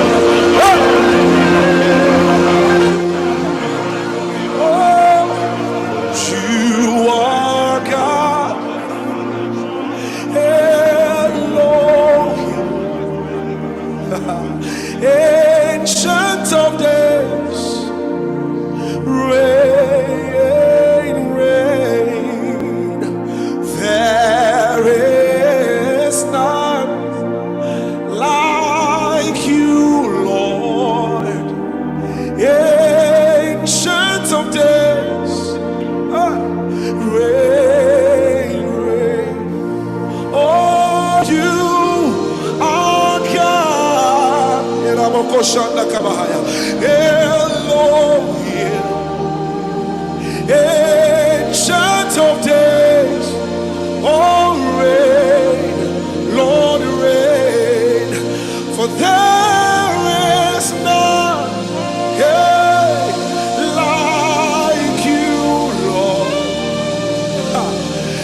J: You are God, Elohim, Ancient of Days, reign, reign. There is none like you, Lord, Ancient of Days, reign, reign. Oh, you are God. Elohim, Ancient of Days, oh reign, Lord reign, for there is none like you, Lord.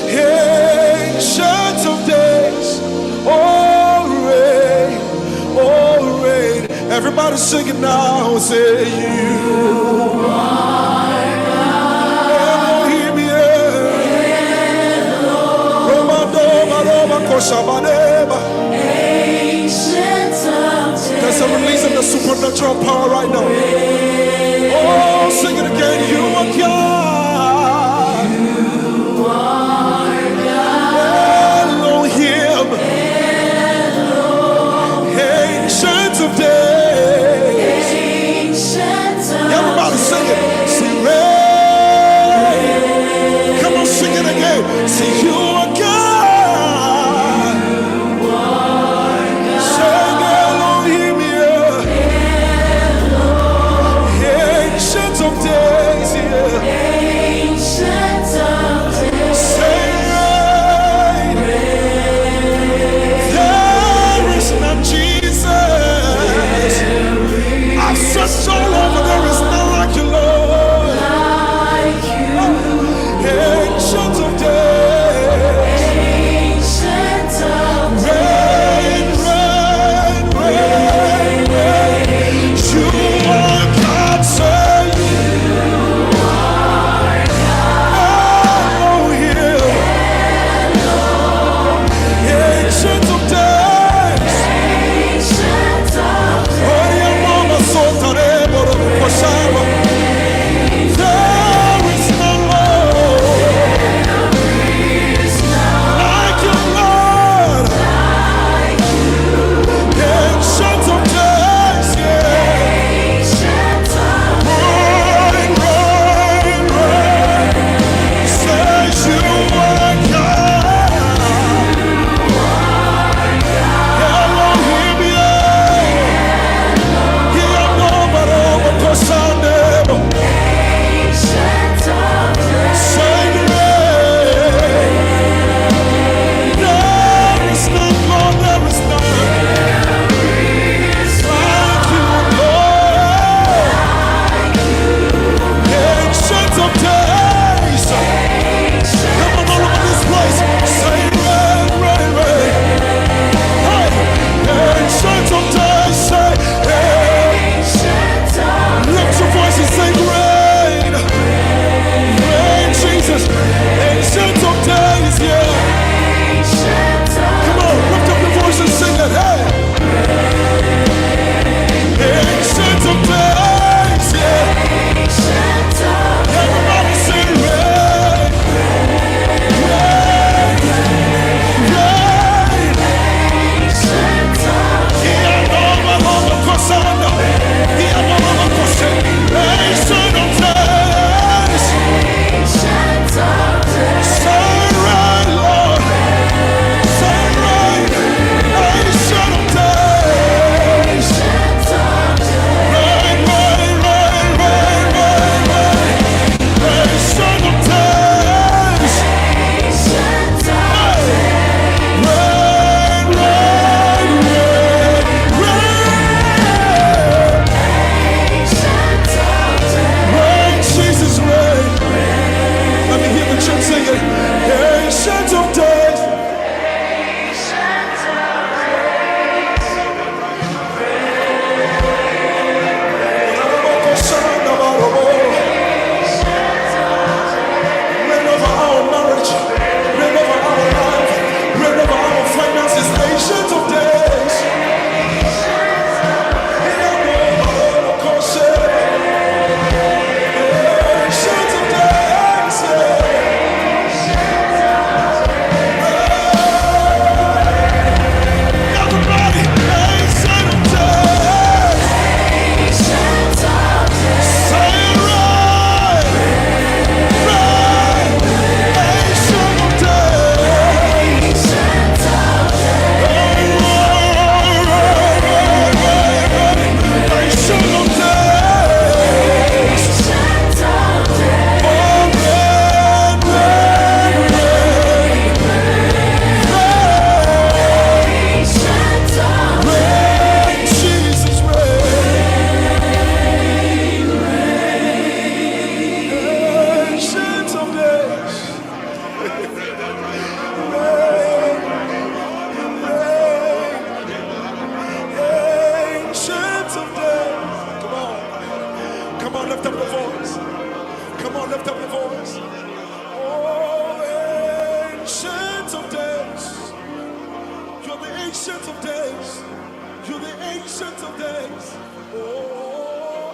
J: Ancient of Days, oh reign. Everybody sing it now, say you are Elohim, there's a release of the supernatural power right now. Oh, sing it again. You are God. You are God. Elohim. Ancient of days. Everybody sing it. Sing rain. Come on, sing it again. Say you are God. Ancient of days. Oh,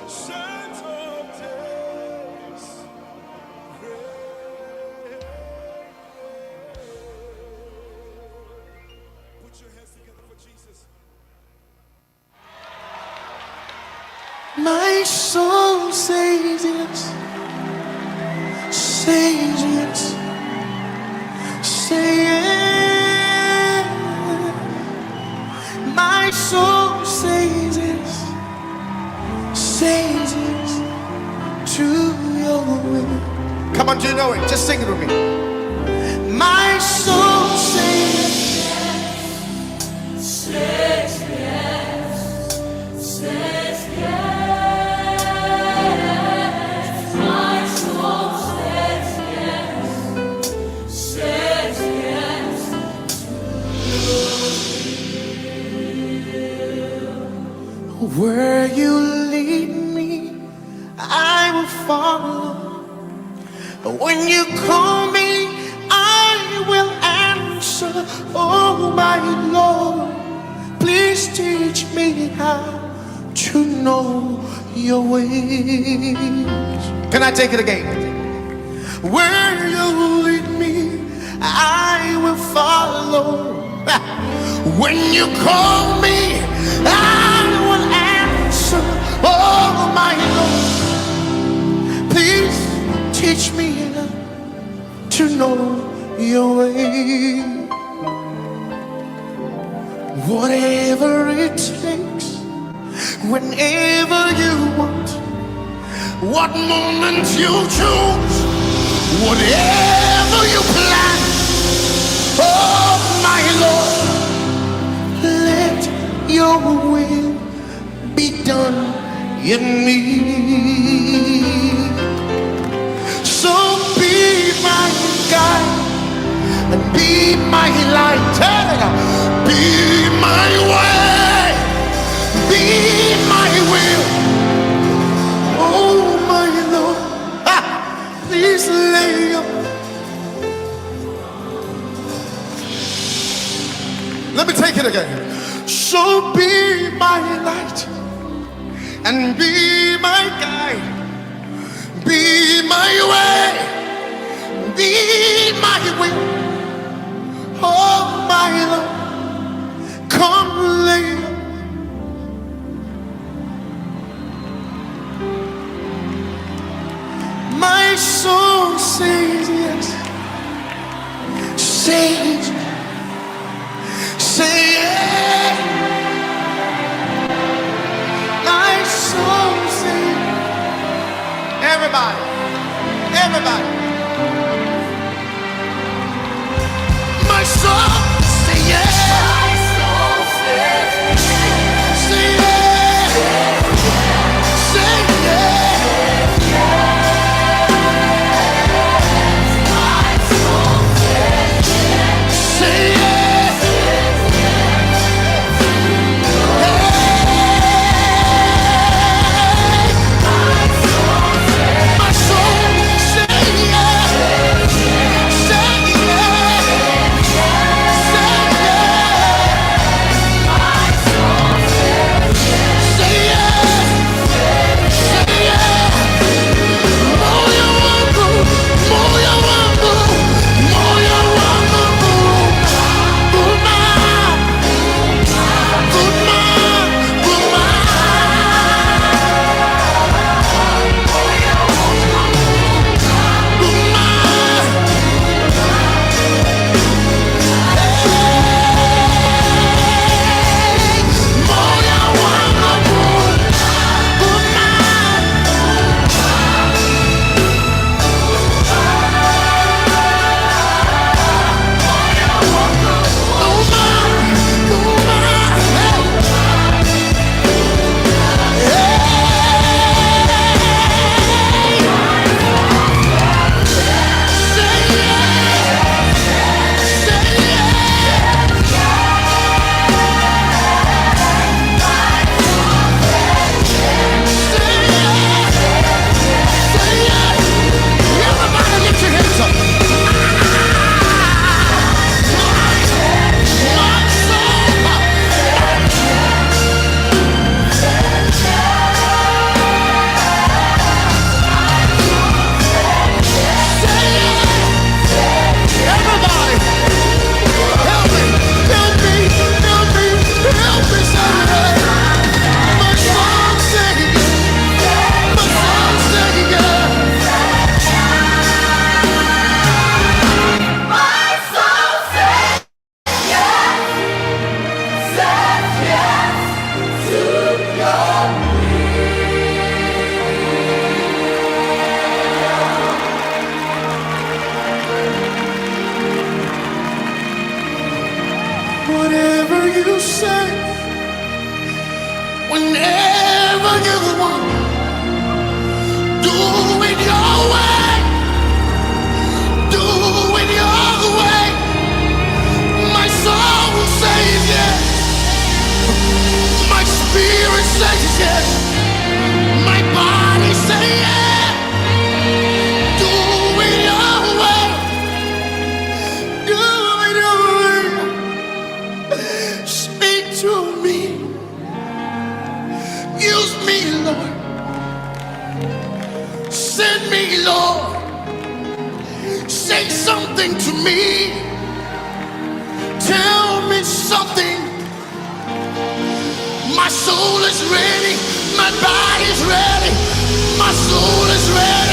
J: ancient of days. Put your hands together for Jesus. My soul says yes. Says yes. Say yes. My soul says yes. Says yes to your will. Come on, do you know it? Just sing it with me. My soul says yes. Says yes. Says yes. My soul says yes. Says yes. Where you lead me, I will follow. When you call me, I will answer. Oh my Lord, please teach me how to know your ways. Can I take it again? Where you lead me, I will follow. When you call me, I will answer. Oh my Lord, please teach me to know your way. Whatever it takes, whenever you want, what moment you choose, whatever you plan. Oh my Lord, let your will be done in me. So be my guide and be my light. Be my way, be my will. Oh my Lord, please lay your. Let me take it again. So be my light and be my guide. Be my way, be my will. Oh my Lord, come lay. My soul says yes. Says, say yes. My soul says. Everybody, everybody. My soul say yes. My soul says yes. Say yes. Say yes. My soul says yes. Say yes. My soul says yes.
C: whatever you say, whenever you want, do it your way, do it your way. My soul says yes, my spirit says yes, my body says yes. Do it your way, do it your way. Speak to me, use me, Lord. Send me, Lord. Say something to me. Tell me something. My soul is ready. My body's ready. My soul is ready.